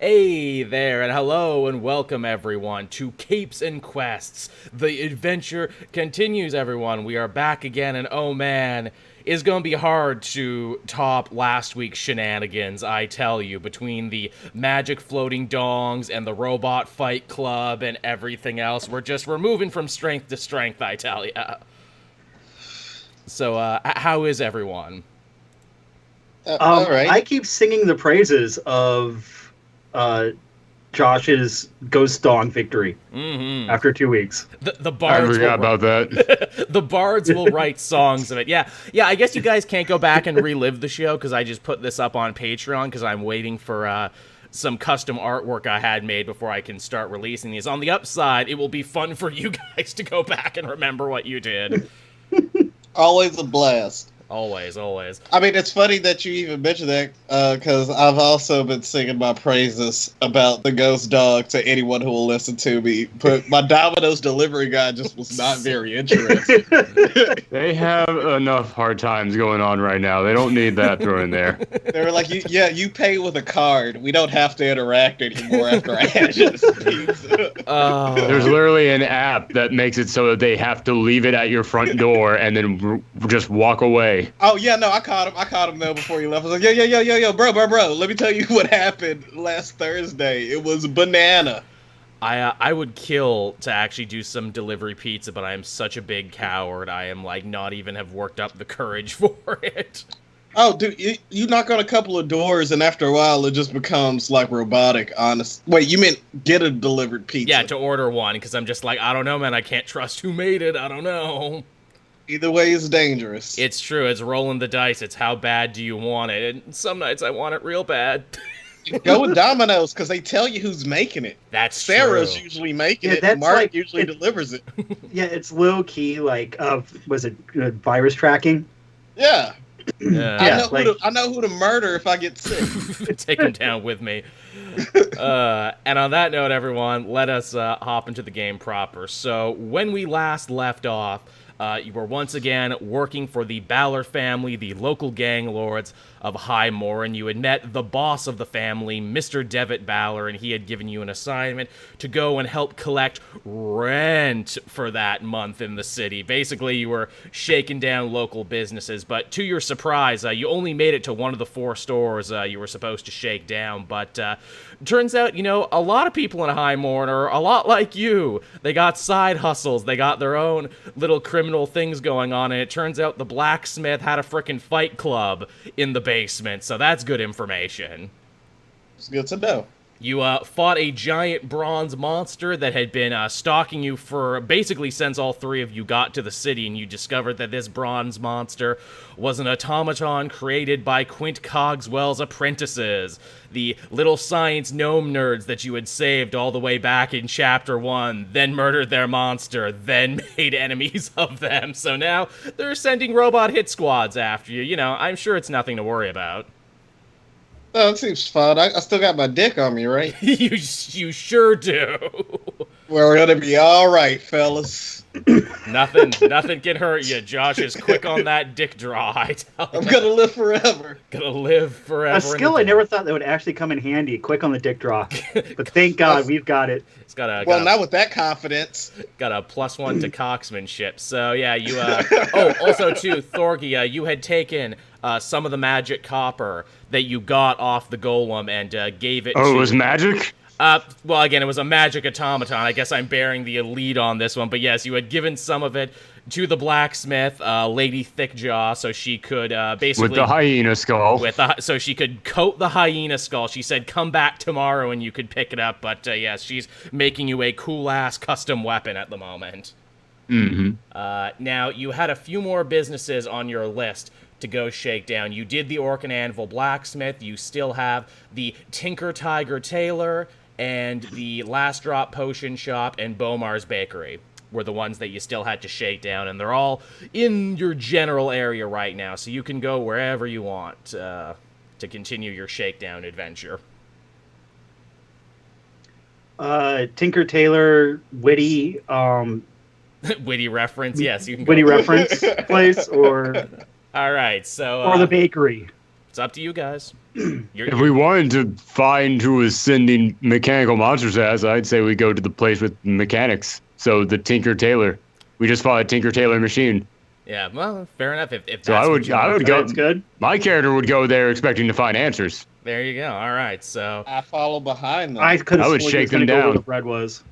Hey there, and hello, and welcome everyone to Capes and Quests. The adventure continues, everyone. We are back again, and oh man, it's gonna be hard to top last week's shenanigans, I tell you, between the magic floating dongs and the robot fight club and everything else. We're moving from strength to strength, I tell ya. So, how is everyone? All right. I keep singing the praises of Josh's Ghost Dong victory after 2 weeks. The bards I forgot about that. the bards will write songs of it. Yeah. I guess you guys can't go back and relive the show because I just put this up on Patreon because I'm waiting for some custom artwork I had made before I can start releasing these. On the upside, it will be fun for you guys to go back and remember what you did. Always a blast. Always. I mean, it's funny that you even mentioned that because I've also been singing my praises about the Ghost Dog to anyone who will listen to me. But my Domino's delivery guy just was not very interested. They have enough hard times going on right now. They don't need that thrown in there. They were like, you pay with a card. We don't have to interact anymore after I had you this pizza. There's literally an app that makes it so that they have to leave it at your front door and then just walk away. Oh, yeah, no, I caught him though before he left. I was like, yo, bro. Let me tell you what happened last Thursday. It was banana. I would kill to actually do some delivery pizza, but I am such a big coward. I am like not even have worked up the courage for it. Oh, dude, you knock on a couple of doors, and after a while, it just becomes like robotic. Honest. Wait, you meant get a delivered pizza? Yeah, to order one because I'm just like I don't know, man. I can't trust who made it. I don't know. Either way is dangerous. It's true. It's rolling the dice. It's how bad do you want it? And some nights I want it real bad. Go with Domino's because they tell you who's making it. That's Sarah's true. usually making it. That's Mark like, usually delivers it. Yeah, it's low key. Like, was it virus tracking? Yeah. Yeah. I know who to murder if I get sick. Take him down with me. And on that note, everyone, let us hop into the game proper. So when we last left off, you were once again working for the Balor family, the local gang lords of High Mauren. You had met the boss of the family, Mr. Devitt Balor, and he had given you an assignment to go and help collect rent for that month in the city. Basically, you were shaking down local businesses, but to your surprise, you only made it to one of the 4 stores you were supposed to shake down. But turns out, a lot of people in High Mauren are a lot like you. They got side hustles. They got their own little criminal things going on, and it turns out the blacksmith had a frickin' fight club in the basement, so that's good information. It's good to know. You fought a giant bronze monster that had been stalking you for basically since all 3 of you got to the city, and you discovered that this bronze monster was an automaton created by Quint Cogswell's apprentices, the little science gnome nerds that you had saved all the way back in Chapter 1, then murdered their monster, then made enemies of them. So now they're sending robot hit squads after you. I'm sure it's nothing to worry about. Oh, it seems fun. I still got my dick on me, right? You sure do. We're gonna be all right, fellas. Nothing can hurt you. Josh is quick on that dick draw. I'm gonna live forever. Gonna live forever. A skill I never thought that would actually come in handy. Quick on the dick draw, but thank God we've got it. It's got not with that confidence. Got a +1 to coxmanship. So yeah, you. Also too, Thorgy, you had taken some of the magic copper that you got off the golem and gave it. Oh, it was magic? Well, again, it was a magic automaton. I guess I'm bearing the lead on this one, but yes, you had given some of it to the blacksmith, Lady Thickjaw, so she could basically with the hyena skull. So she could coat the hyena skull. She said, "Come back tomorrow and you could pick it up." But yes, she's making you a cool ass custom weapon at the moment. Now you had a few more businesses on your list to go shake down. You did the Orc and Anvil blacksmith. You still have the Tinker Tiger Tailor and the Last Drop Potion Shop and Bomar's Bakery were the ones that you still had to shake down, and they're all in your general area right now, so you can go wherever you want to continue your shakedown adventure. Tinker Tailor, witty, witty reference, yes. You can witty go. reference place, or all right, so or the bakery. It's up to you guys. If we wanted to find who was sending mechanical monsters at us, I'd say we go to the place with mechanics. So the Tinker Tailor. We just follow a Tinker Tailor machine. Yeah, well, fair enough. If that's So I would go. That's good. My character would go there expecting to find answers. There you go. All right, so I follow behind them. I could have I would sworn he shake was gonna them go where down. the bread was.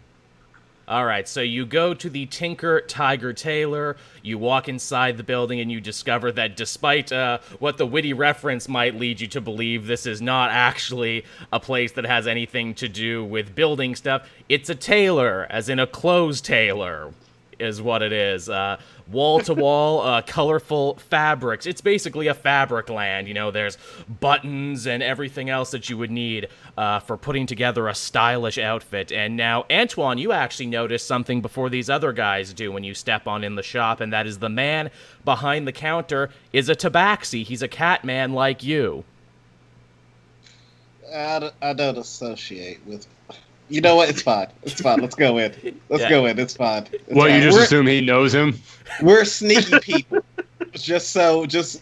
all right, so you go to the Tinker Tiger Tailor. You walk inside the building, and you discover that despite what the witty reference might lead you to believe, this is not actually a place that has anything to do with building stuff. It's a tailor, as in a clothes tailor, is what it is. Wall-to-wall, colorful fabrics. It's basically a fabric land. You know, there's buttons and everything else that you would need for putting together a stylish outfit. And now, Antoine, you actually notice something before these other guys do when you step on in the shop, and that is the man behind the counter is a tabaxi. He's a cat man like you. I don't associate with. You know what? It's fine. It's fine. Let's go in. Let's go in. It's fine. It's Well, fine. you just assume he knows him? We're sneaky people. Just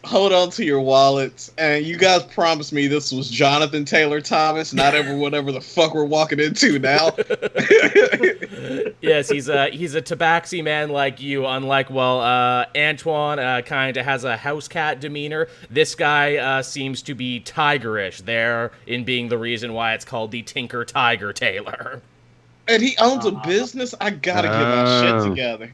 hold on to your wallets. And you guys promised me this was Jonathan Taylor Thomas, not whatever the fuck we're walking into now. Yes, he's a tabaxi man like you, unlike, well, Antoine kind of has a house cat demeanor. This guy seems to be tigerish, there in being the reason why it's called the Tinker Tiger Tailor. And he owns a business. I gotta get my shit together.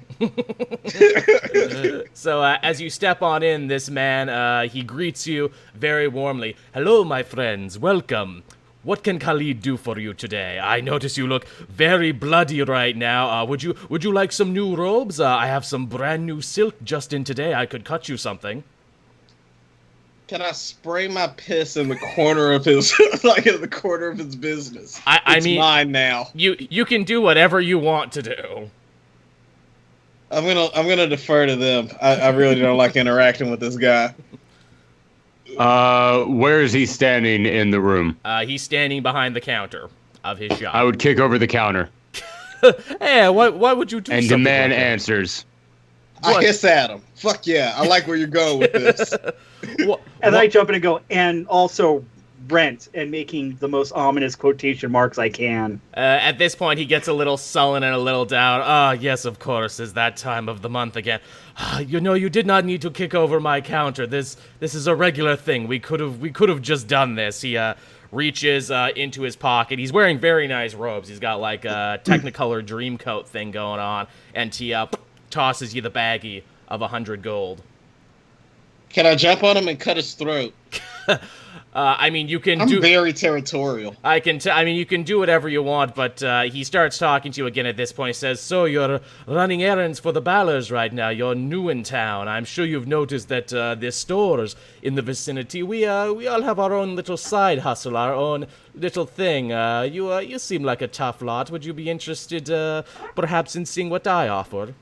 So as you step on in, this man, he greets you very warmly. Hello, my friends. Welcome. What can Khalid do for you today? I notice you look very bloody right now. Would you like some new robes? I have some brand new silk just in today. I could cut you something. Can I spray my piss in the corner of his, like in the corner of his business? I mean, mine now. You can do whatever you want to do. I'm gonna defer to them. I really don't like interacting with this guy. Where is he standing in the room? He's standing behind the counter of his shop. I would kick over the counter Hey, why would you do and something demand like that? answers. I hiss at him. Fuck yeah! I like where you're going with this. And I jump in and go, and also rent, and making the most ominous quotation marks I can. At this point, he gets a little sullen and a little down. Ah, yes, of course, is that time of the month again. You know, you did not need to kick over my counter. This is a regular thing. We could have just done this. He reaches into his pocket. He's wearing very nice robes. He's got like a Technicolor dream coat thing going on, and he tosses you the baggie of 100 gold. Can I jump on him and cut his throat? I mean, you can I'm do. very territorial. I mean, you can do whatever you want, but he starts talking to you again at this point. He says, "So you're running errands for the Ballers right now. You're new in town. I'm sure you've noticed that there's stores in the vicinity. We all have our own little side hustle, our own little thing. You seem like a tough lot. Would you be interested, perhaps, in seeing what I offer?"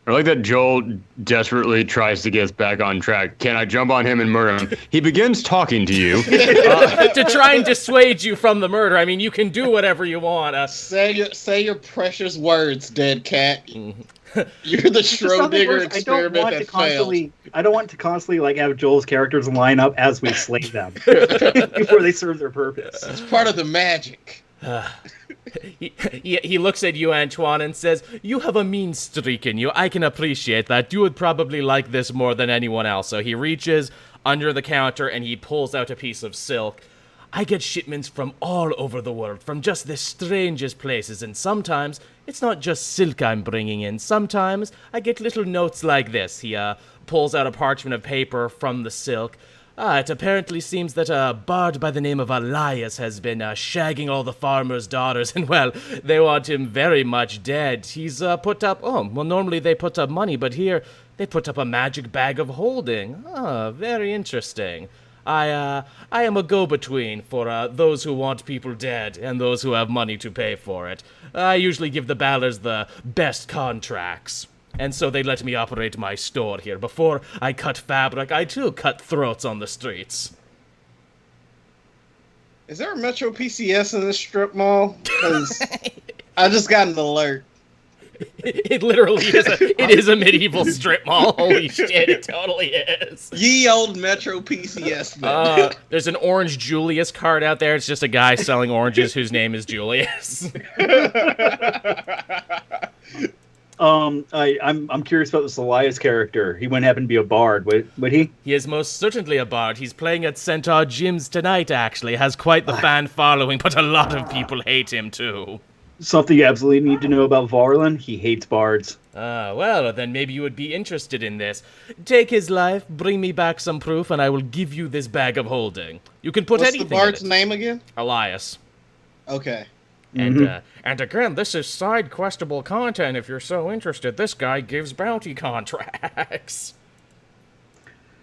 I like that Joel desperately tries to get us back on track. Can I jump on him and murder him? He begins talking to you. To try and dissuade you from the murder. I mean, you can do whatever you want. Say your precious words, dead cat. You're the Schrodinger experiment that failed. I don't want to constantly like have Joel's characters line up as we slay them before they serve their purpose. It's part of the magic. He looks at you, Antoine, and says, "You have a mean streak in you. I can appreciate that. You would probably like this more than anyone else." So he reaches under the counter and he pulls out a piece of silk. "I get shipments from all over the world, from just the strangest places, and sometimes it's not just silk I'm bringing in. Sometimes I get little notes like this." He pulls out a parchment of paper from the silk. It apparently seems that a bard by the name of Elias has been shagging all the farmers' daughters, and, well, they want him very much dead. He's put up, normally they put up money, but here they put up a magic bag of holding. Very interesting. I am a go-between for those who want people dead and those who have money to pay for it. I usually give the Ballers the best contracts. And so they let me operate my store here. Before I cut fabric, I too cut throats on the streets. Is there a Metro PCS in this strip mall? Because I just got an alert. It literally is. It is a medieval strip mall. Holy shit! It totally is. Ye old Metro PCS thing. There's an Orange Julius card out there. It's just a guy selling oranges whose name is Julius. I'm curious about this Elias character. He wouldn't happen to be a bard, would he? He is most certainly a bard. He's playing at Centaur Gyms tonight, actually. Has quite the fan following, but a lot of people hate him, too. Something you absolutely need to know about Varlin, he hates bards. Well, then maybe you would be interested in this. Take his life, bring me back some proof, and I will give you this bag of holding. You can put What's anything the bard's in it. name again? Elias. Okay. And again, this is side questable content if you're so interested. This guy gives bounty contracts.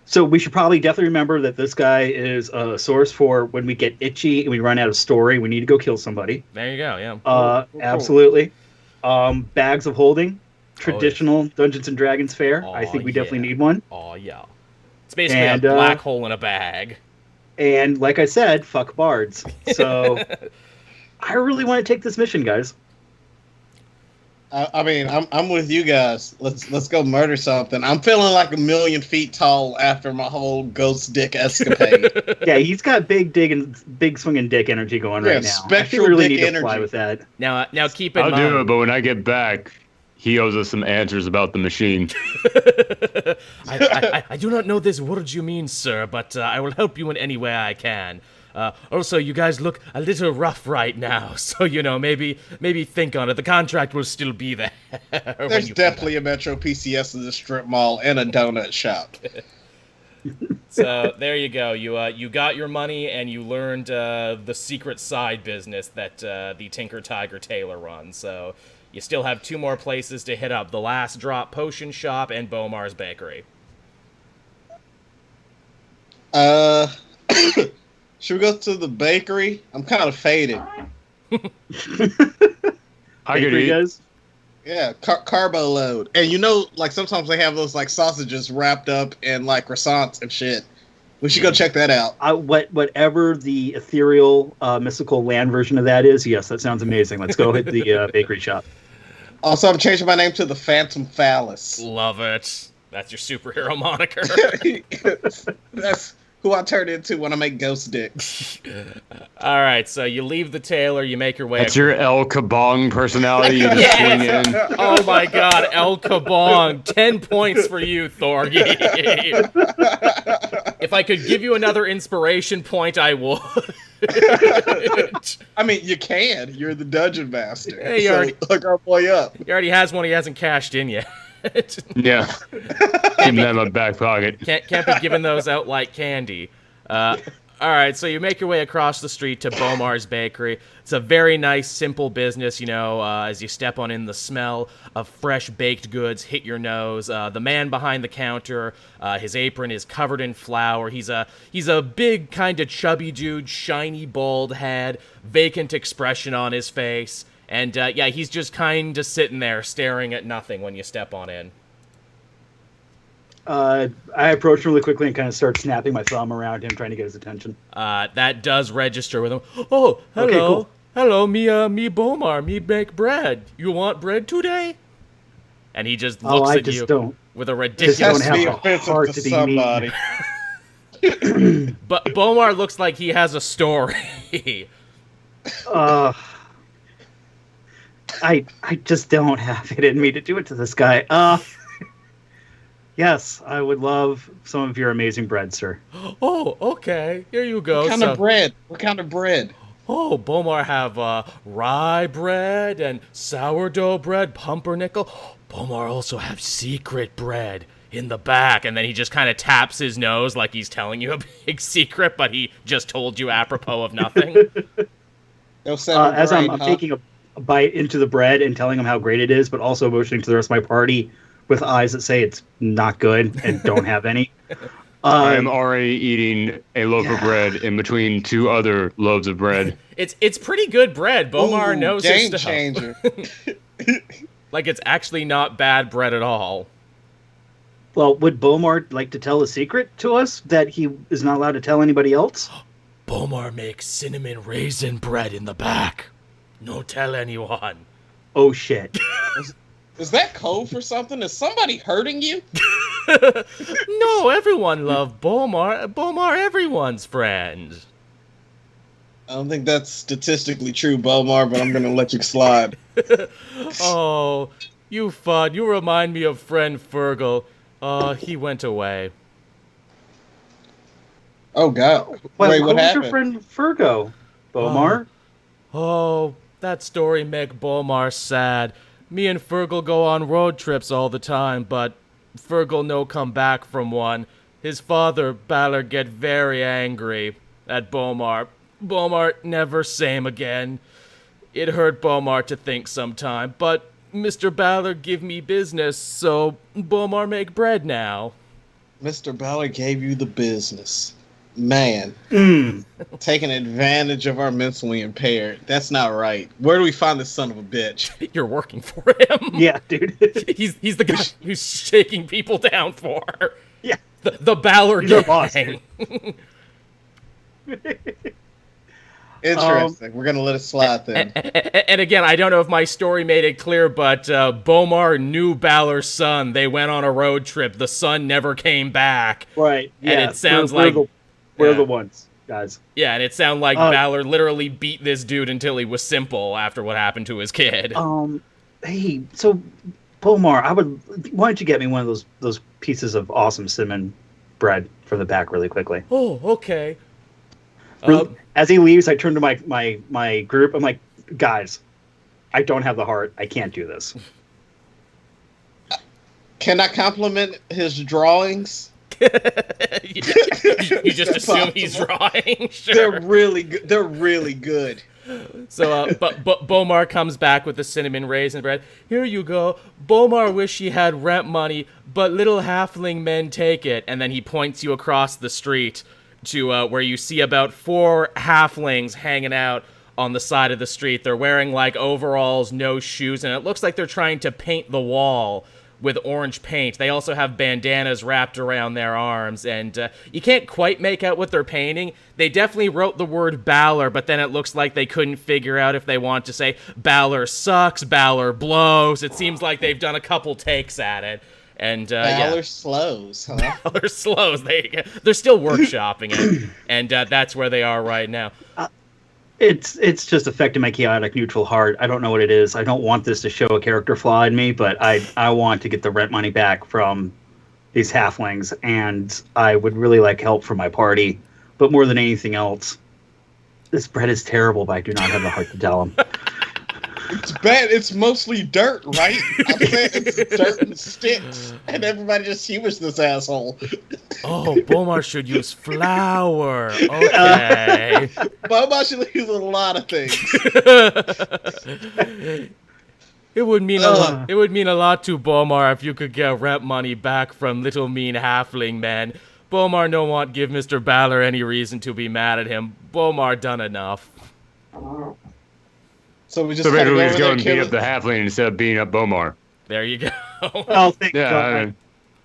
So we should probably definitely remember that this guy is a source for when we get itchy and we run out of story, we need to go kill somebody. There you go, yeah. Absolutely. Bags of holding, traditional Dungeons and Dragons fare. I think we definitely need one. Oh, yeah. It's basically a black hole in a bag. And like I said, fuck bards. So I really want to take this mission, guys. I mean, I'm with you guys. Let's go murder something. I'm feeling like 1,000,000 feet tall after my whole ghost dick escapade. Yeah, he's got big swinging dick energy going right now. Spectral really dick need energy. to fly with that. Now keep in I'll mind. do it, but when I get back, he owes us some answers about the machine. I do not know this word you mean, sir, but I will help you in any way I can. Also, you guys look a little rough right now, so, maybe think on it. The contract will still be there. There's definitely a Metro PCS in the strip mall and a donut shop. So, there you go. You got your money, and you learned the secret side business that the Tinker Tiger Tailor runs. So, you still have 2 more places to hit up. The Last Drop Potion Shop and Bomar's Bakery. Should we go to the bakery? I'm kind of faded. I could eat. Guys? Yeah, carbo load. And like sometimes they have those like sausages wrapped up in like croissants and shit. We should go check that out. Whatever the ethereal, mystical land version of that is, yes, that sounds amazing. Let's go hit the bakery shop. Also, I'm changing my name to the Phantom Phallus. Love it. That's your superhero moniker. That's who I turn into when I make ghost dick. All right, so you leave the tailor, you make your way. That's your El Kabong personality. You just swing in. Oh my God, El Kabong! 10 points for you, Thorgy. If I could give you another inspiration point, I would. I mean, you can. You're the dungeon master. Hey, look our boy up. He already has one. He hasn't cashed in yet. Yeah. Keep that in my back pocket. Can't be giving those out like candy. All right, so you make your way across the street to Bomar's Bakery. It's a very nice, simple business, as you step on in, the smell of fresh baked goods hit your nose. The man behind the counter, his apron is covered in flour. He's a big, kind of chubby dude, shiny, bald head, vacant expression on his face. And, he's just kind of sitting there staring at nothing when you step on in. I approach him really quickly and kind of start snapping my thumb around him, trying to get his attention. That does register with him. Oh, hello. Okay, cool. Hello, me Bomar, me bake bread. You want bread today? And he just looks at you don't. with a Just ridiculous... don't Has to be have a offensive heart to to be somebody. But Bomar looks like he has a story. I just don't have it in me to do it to this guy. Yes, I would love some of your amazing bread, sir. Oh, okay. Here you go. What kind of bread? What kind of bread? Oh, Bomar have rye bread and sourdough bread, pumpernickel. Bomar also have secret bread in the back. And then he just kind of taps his nose like he's telling you a big secret, but he just told you apropos of nothing. As I'm taking a bite into the bread and telling him how great it is, but also motioning to the rest of my party with eyes that say it's not good and don't have any. I am already eating a loaf of bread in between 2 other loaves of bread. It's pretty good bread. Bomar knows his game stuff. changer. Like, it's actually not bad bread at all. Well, would Bomar like to tell a secret to us that he is not allowed to tell anybody else? Bomar makes cinnamon raisin bread in the back. No tell anyone. Oh, shit. Is that code for something? Is somebody hurting you? No, everyone loved Bomar. Bomar, everyone's friend. I don't think that's statistically true, Bomar, but I'm gonna let you slide. Oh, you fud. You remind me of friend Fergal. He went away. Oh, God. Wait, what who's happened? your friend Fergo, Bomar? Oh, that story make Bomar sad. Me and Fergal go on road trips all the time, but Fergal no come back from one. His father, Balor, get very angry at Bomar. Bomar never same again. It hurt Bomar to think sometime, but Mr. Balor give me business, so Bomar make bread now. Mr. Balor gave you the business. Man, taking advantage of our mentally impaired. That's not right. Where do we find this son of a bitch? You're working for him. Yeah, dude. He's the guy who's shaking people down for. Yeah. The Balor He's our boss, gang. Interesting. We're gonna let it slide then. And again, I don't know if my story made it clear, but Bomar knew Balor's son. They went on a road trip. The son never came back. Right. Yeah. And it sounds we're the ones, guys. Yeah, and it sounded like Balor literally beat this dude until he was simple after what happened to his kid. Hey, so Bomar, why don't you get me one of those pieces of awesome cinnamon bread from the back really quickly? Oh, okay. As he leaves, I turn to my group. I'm like, guys, I don't have the heart. I can't do this. Can I compliment his drawings? You just assume he's drawing. Sure. They're really good. They're really good. So, but Bomar comes back with the cinnamon raisin bread. Here you go. Bomar wish he had rent money, but little halfling men take it. And then he points you across the street to where you see about 4 halflings hanging out on the side of the street. They're wearing like overalls, no shoes, and it looks like they're trying to paint the wall with orange paint. They also have bandanas wrapped around their arms, and you can't quite make out what they're painting. They definitely wrote the word Balor, but then it looks like they couldn't figure out if they want to say Balor sucks, Balor blows. It seems like they've done a couple takes at it. And Balor slows, huh? Balor slows. They're still workshopping it, and that's where they are right now. It's just affecting my chaotic neutral heart. I don't know what it is. I don't want this to show a character flaw in me, but I want to get the rent money back from these halflings, and I would really like help from my party. But more than anything else, this bread is terrible, but I do not have the heart to tell them. It's bad. It's mostly dirt, right? I'm saying it's dirt and sticks, and everybody just humors this asshole. Oh, Bomar should use flour. Okay. Bomar should use a lot of things. It would mean a lot. It would mean a lot to Bomar if you could get rent money back from little mean halfling men. Bomar no want give Mr. Balor any reason to be mad at him. Bomar done enough. So we just maybe we just go and beat up the halfling instead of beating up Bomar. There you go. Oh, thank God.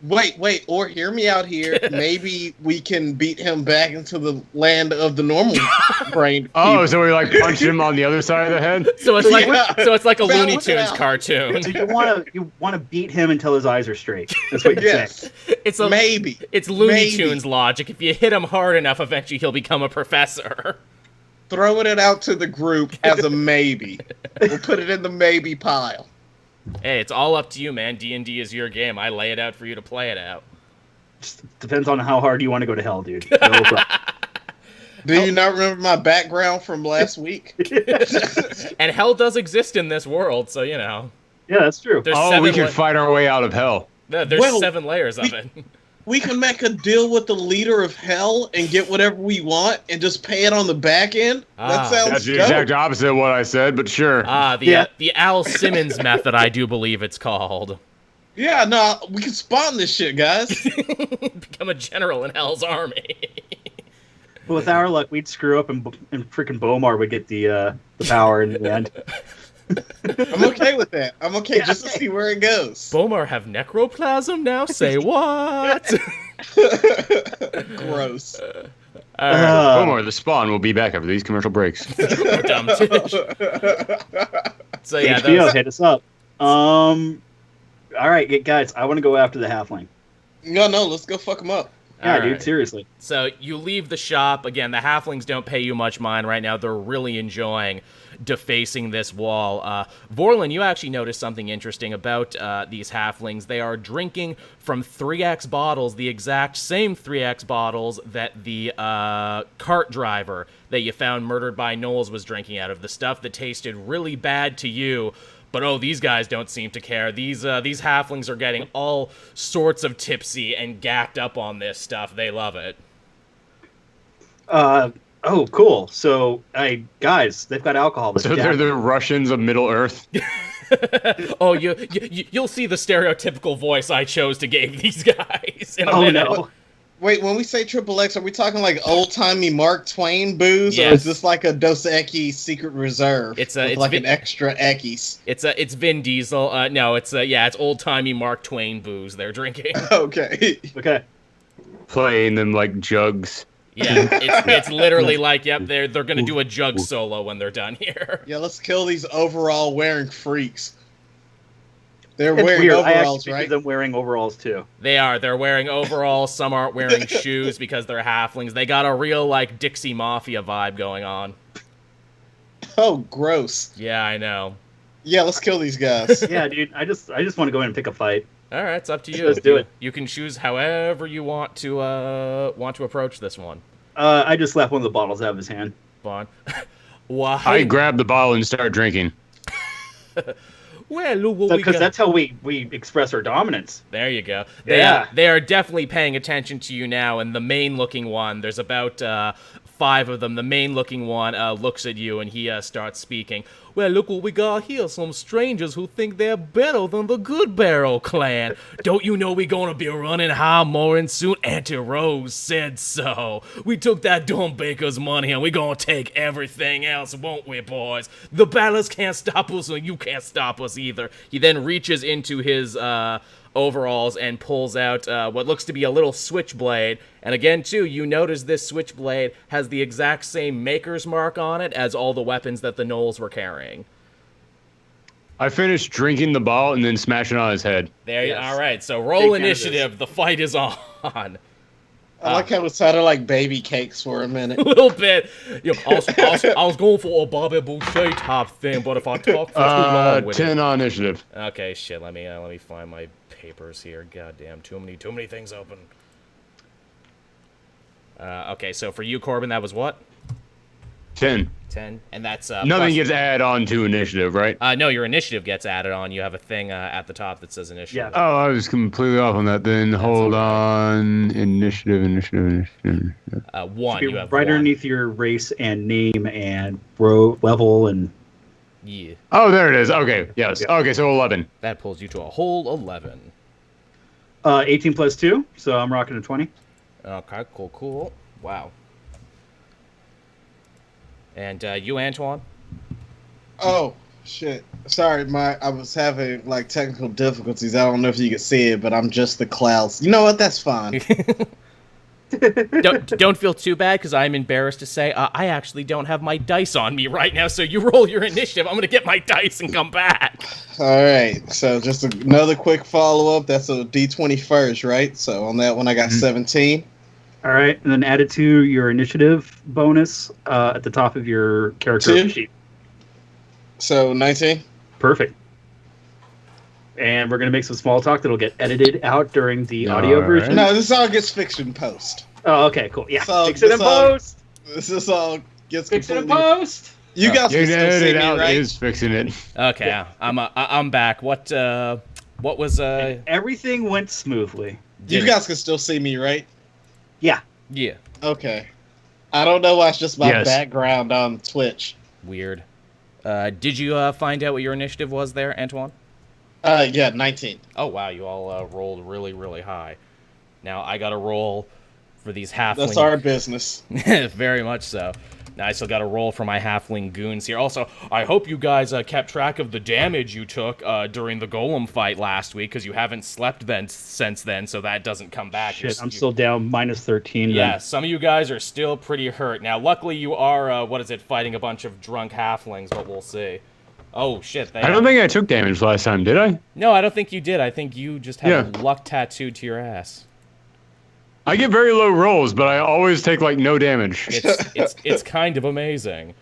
Wait, or hear me out here. Maybe we can beat him back into the land of the normal brain. Oh, so we like punch him on the other side of the head? So it's like a Looney Tunes cartoon. So you want to beat him until his eyes are straight. That's what you're saying. It's maybe. It's Looney Tunes logic. If you hit him hard enough, eventually he'll become a professor. Throwing it out to the group as a maybe. We'll put it in the maybe pile. Hey, it's all up to you, man. D&D is your game. I lay it out for you to play it out. Just depends on how hard you want to go to hell, dude. No problem. Do you not remember my background from last week? And hell does exist in this world, so you know. Yeah, that's true. We can fight our way out of hell. There's 7 layers of it. We can make a deal with the leader of hell and get whatever we want and just pay it on the back end? That sounds That's the exact opposite of what I said, but sure. The Al Simmons method, I do believe it's called. Yeah, no, we can spawn this shit, guys. Become a general in Hell's army. But with our luck, we'd screw up and freaking Bomar would get the power in the end. I'm okay with that. I'm okay just to see where it goes. Bomar have necroplasm now? Say what? Gross. Bomar, the spawn will be back after these commercial breaks. Dumb tish. So yeah, HBO, hit us up. All right, guys, I want to go after the halfling. No, let's go fuck him up. Yeah, All dude, right. seriously. So you leave the shop. Again, the halflings don't pay you much mind right now. They're really enjoying defacing this wall. Vorlin, you actually noticed something interesting about these halflings. They are drinking from 3X bottles, the exact same 3X bottles that the cart driver that you found murdered by Knowles was drinking out of. The stuff that tasted really bad to you. But oh, these guys don't seem to care. These halflings are getting all sorts of tipsy and gacked up on this stuff. They love it. Oh, cool. So, guys, they've got alcohol. So they're the Russians of Middle Earth. Oh, you'll see the stereotypical voice I chose to give these guys in a minute. No. Wait, when we say triple X, are we talking like old timey Mark Twain booze, or Yes. is this like a Dos Equis Secret Reserve? It's with like an extra Equis. It's Vin Diesel. No, it's old timey Mark Twain booze they're drinking. Okay. Okay. Playing them like jugs. Yeah, it's literally like, yep, they're gonna do a jug solo when they're done here. Yeah, let's kill these overall wearing freaks. They're It's wearing weird. I overalls, actually right? pictured them wearing overalls too. They're wearing overalls. Some aren't wearing shoes because they're halflings. They got a real like Dixie Mafia vibe going on. Oh, gross. Yeah, I know. Yeah, let's kill these guys. Yeah, dude. I just want to go in and pick a fight. All right, it's up to you. Let's do it. You can choose however you want to approach this one. I just slapped one of the bottles out of his hand. Vaughn. Why? I grab the bottle and start drinking. Well, look what we Because got. that's how we express our dominance. There you go. Yeah. They are definitely paying attention to you now, and the main-looking one, there's about 5 of them. The main-looking one looks at you, and he starts speaking. Well, look what we got here. Some strangers who think they're better than the Good Barrel clan. Don't you know we gonna be running high Mauren soon? Auntie Rose said so. We took that dumb baker's money, and we gonna take everything else, won't we, boys? The Ballers can't stop us, and you can't stop us either. He then reaches into his overalls and pulls out what looks to be a little switchblade. And again, too, you notice this switchblade has the exact same maker's mark on it as all the weapons that the Knolls were carrying. I finished drinking the bottle and then smashing it on his head. There you Yes. all right, so roll Big fan of initiative. The fight is on. I like how it sounded like baby cakes for a minute. A little bit. You know, I was going for a Bobby Boucher type thing, but if I talk for too long with 10 on initiative. Okay, shit. Let me find my papers here. Goddamn, too many things open. Okay, so for you, Corbin, that was what? 10. 10, and that's Nothing plus- gets added on to initiative, right? No, your initiative gets added on. You have a thing at the top that says initiative. Yeah. Oh, I was completely off on that. Then hold on. Initiative. 1. Be You have right 1. underneath your race and name and row level and Yeah, Oh, there it is. Okay, yes. Yeah. Okay, so 11. that pulls you to a whole 11. 18 plus 2, so I'm rocking a 20. Okay, cool. Wow. And you, Antoine? Oh, shit. Sorry, I was having like technical difficulties. I don't know if you could see it, but I'm just the clouds. You know what? That's fine. Don't feel too bad, because I'm embarrassed to say I actually don't have my dice on me right now, so you roll your initiative. I'm going to get my dice and come back. All right. So just another quick follow-up. That's a D20 first, right? So on that one, I got 17. All right, and then add it to your initiative bonus at the top of your character 2. sheet. So 19. Perfect. And we're going to make some small talk that'll get edited out during the audio All right. version. No, this all gets fixed in post. Oh, okay, cool. Yeah, So fix it in this all- post. This all gets Fix it in completely... post. You guys You can still edit see it me, out right? is fixing it. Okay, I'm back. What was Everything went smoothly. You did- guys can still see me, right? Yeah. Yeah, Okay. I don't know why it's just my Yes. background on Twitch. weird. Did you find out what your initiative was there, Antoine? Yeah, 19. Oh wow, you all rolled really high. Now I got to roll for these halfling. That's our business. Very much so. Now I still got to roll for my halfling goons here. Also, I hope you guys kept track of the damage you took during the golem fight last week, because you haven't slept since then, so that doesn't come back. Shit, I'm still down minus 13. then. Yeah, some of you guys are still pretty hurt. Now, luckily you are, fighting a bunch of drunk halflings, but we'll see. Oh shit! I don't think I took damage last time, did I? No, I don't think you did. I think you just have luck tattooed to your ass. I get very low rolls, but I always take like no damage. It's kind of amazing.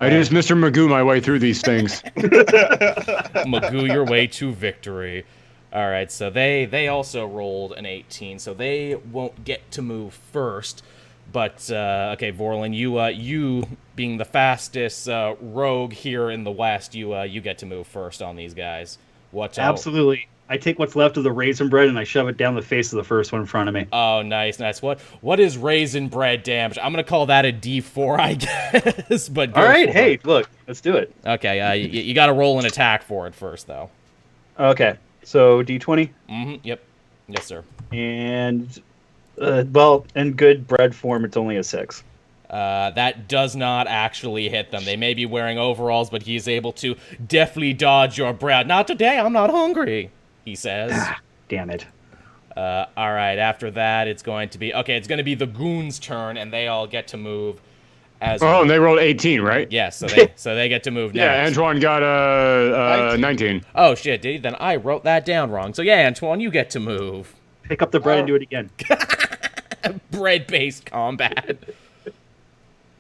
I just Mr. Magoo my way through these things. Magoo your way to victory. All right, so they also rolled an 18, so they won't get to move first. But okay, Vorlin, you being the fastest rogue here in the West, you get to move first on these guys. What? Absolutely. I take what's left of the raisin bread and I shove it down the face of the first one in front of me. Oh, nice. What is raisin bread damage? I'm gonna call that a D4, I guess. But all right, hey, look, let's do it. Okay, you got to roll an attack for it first, though. Okay, so D20. Yep. Yes, sir. And well, in good bread form, it's only a 6. That does not actually hit them. They may be wearing overalls, but he's able to deftly dodge your bread. Not today. I'm not hungry, he says. Damn it. All right. After that, it's going to be the goons' turn, and they all get to move. And they rolled 18, right? Yes. So they get to move next. Yeah, Antoine got 19. Oh shit! Did he? Then I wrote that down wrong. So yeah, Antoine, you get to move. Pick up the bread and do it again. Bread-based combat.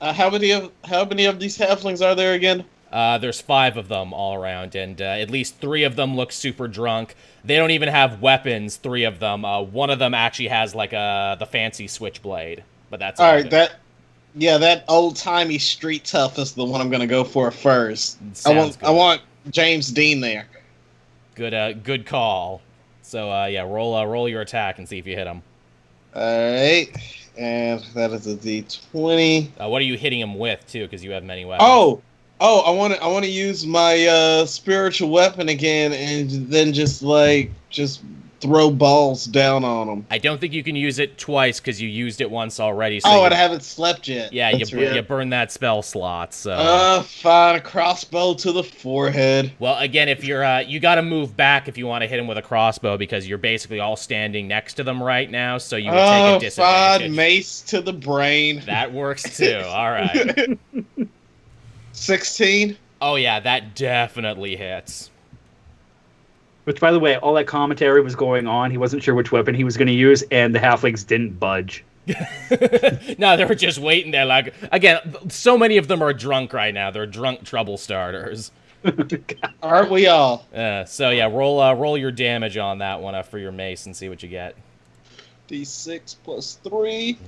How many of these halflings are there again? There's 5 of them all around, and at least 3 of them look super drunk. They don't even have weapons. 3 of them. One of them actually has like the fancy switchblade, but that's all right. That old timey street tough is the one I'm gonna go for first. I want James Dean there. Good call. So roll your attack and see if you hit him. All right. And that is a D20. What are you hitting him with, too, because you have many weapons? Oh, I want to use my spiritual weapon again and then just throw balls down on him. I don't think you can use it twice because you used it once already. So I haven't slept yet. Yeah, you burned that spell slot. So fine, a crossbow to the forehead. Well, again, if you're you got to move back if you want to hit him with a crossbow because you're basically all standing next to them right now. So you would take a disadvantage. Fine, mace to the brain. That works too. All right. 16. Oh yeah, that definitely hits. Which, by the way, all that commentary was going on. He wasn't sure which weapon he was going to use, and the halflings didn't budge. No, they were just waiting there. Like, again, so many of them are drunk right now. They're drunk trouble starters. Aren't we all? So yeah, roll your damage on that one for your mace and see what you get. D6 plus 3.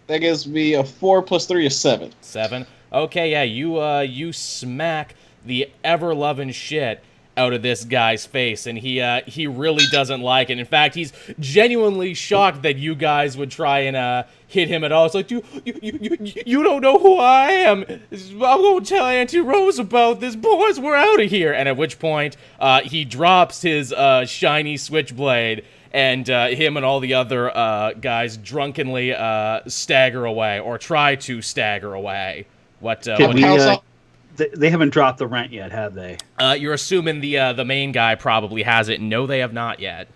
That gives me a 4 plus 3 is 7. 7. Okay, yeah, you smack the ever-loving shit out of this guy's face, and he really doesn't like it. In fact, he's genuinely shocked that you guys would try and hit him at all. It's like, you don't know who I am. I'm going to tell Auntie Rose about this. Boys, we're out of here. And at which point, he drops his shiny switchblade, and him and all the other guys drunkenly stagger away, or try to stagger away. They haven't dropped the rent yet, have they? You're assuming the main guy probably has it. No, they have not yet.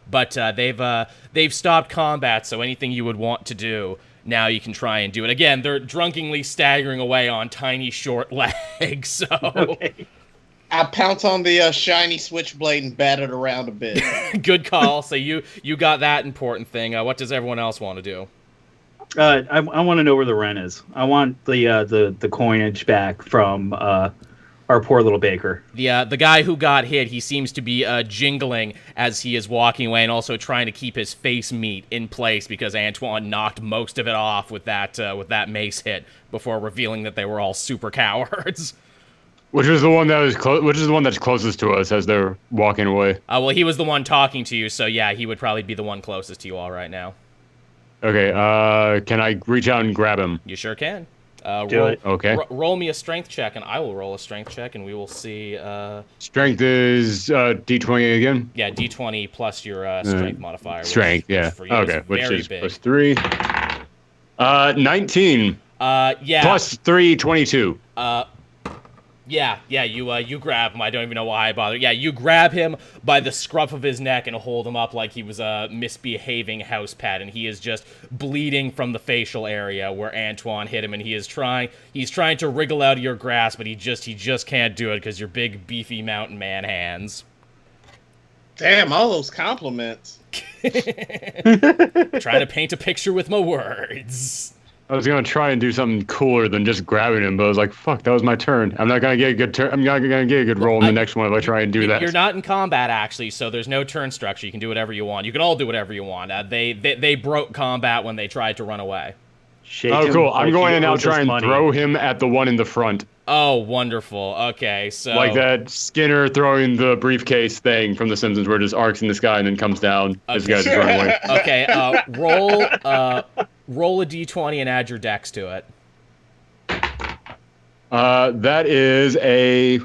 But they've stopped combat, so anything you would want to do, now you can try and do it. Again, they're drunkenly staggering away on tiny, short legs, so... Okay. I pounce on the shiny switchblade and bat it around a bit. Good call. So you got that important thing. What does everyone else want to do? I want to know where the rent is. I want the coinage back from our poor little baker. The guy who got hit, he seems to be jingling as he is walking away, and also trying to keep his face meat in place because Antoine knocked most of it off with that mace hit before revealing that they were all super cowards. Which is the one that was Which is the one that's closest to us as they're walking away? Well, he was the one talking to you, so yeah, he would probably be the one closest to you all right now. Okay, can I reach out and grab him? You sure can. Do it. Okay. Roll me a strength check, and I will roll a strength check, and we will see... Strength is D20 again? Yeah, D20 plus your strength modifier. Strength, which for you okay, is which very is big. plus 3. 19. Yeah. Plus 3, 22. Yeah, you grab him. I don't even know why I bother. Yeah, you grab him by the scruff of his neck and hold him up like he was a misbehaving house pet, and he is just bleeding from the facial area where Antoine hit him, and he's trying to wriggle out of your grasp, but he just can't do it because your big beefy mountain man hands. Damn, all those compliments. Trying to paint a picture with my words. I was gonna try and do something cooler than just grabbing him, but I was like, "Fuck, that was my turn. I'm not gonna get a good turn. I'm not gonna get a good roll in the next one if I try and do that." You're not in combat actually, so there's no turn structure. You can do whatever you want. You can all do whatever you want. They broke combat when they tried to run away. Oh, cool. I'm going to now try and throw him at the one in the front. Oh, wonderful. Okay, so like that Skinner throwing the briefcase thing from The Simpsons, where it just arcs in the sky and then comes down. Okay. This guy just run away. Okay, roll a d20 and add your dex to it. That is a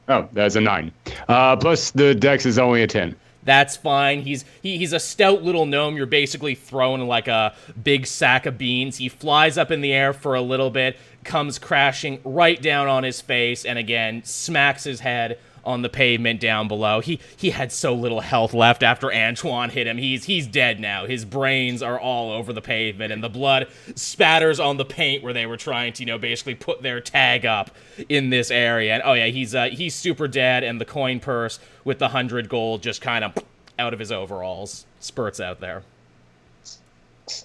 9. Plus the dex is only a 10. That's fine. He's a stout little gnome. You're basically throwing like a big sack of beans. He flies up in the air for a little bit, comes crashing right down on his face, and again smacks his head on the pavement down below. He had so little health left after Antoine hit him. He's dead now. His brains are all over the pavement, and the blood spatters on the paint where they were trying to, basically put their tag up in this area. And oh yeah, he's super dead, and the coin purse with the 100 gold just kind of out of his overalls spurts out there.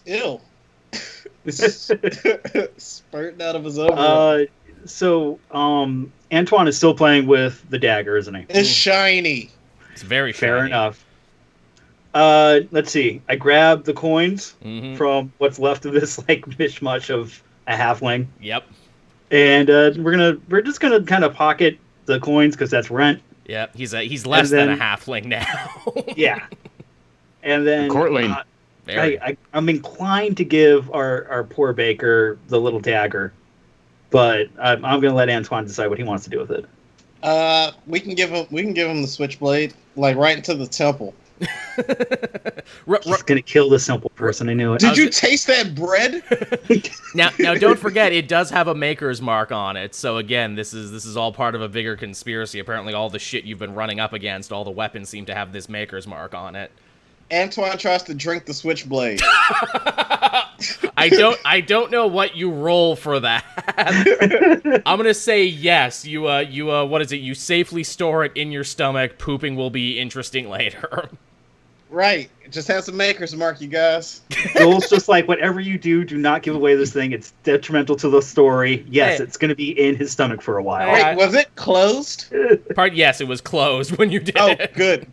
Ew. Spurting out of his overalls. So, Antoine is still playing with the dagger, isn't he? It's shiny. It's very shiny. Fair enough. Let's see. I grab the coins from what's left of this mishmash of a halfling. Yep. And we're just gonna kind of pocket the coins because that's rent. Yep. He's less than a halfling now. Yeah. And then Courtling. I'm inclined to give our poor baker the little dagger. But I'm going to let Antoine decide what he wants to do with it. We can give him the switchblade, right into the temple. He's going to kill the simple person. I knew it. Did you taste that bread? Now, don't forget, it does have a maker's mark on it. So again, this is all part of a bigger conspiracy. Apparently, all the shit you've been running up against, all the weapons seem to have this maker's mark on it. Antoine tries to drink the switchblade. I don't know what you roll for that. I'm gonna say yes. You what is it? You safely store it in your stomach. Pooping will be interesting later. Right. It just has a maker's mark, you guys. Joel's just like, whatever you do not give away this thing. It's detrimental to the story. Yes, It's going to be in his stomach for a while. Wait, was it closed? Yes, it was closed when you did it. Good.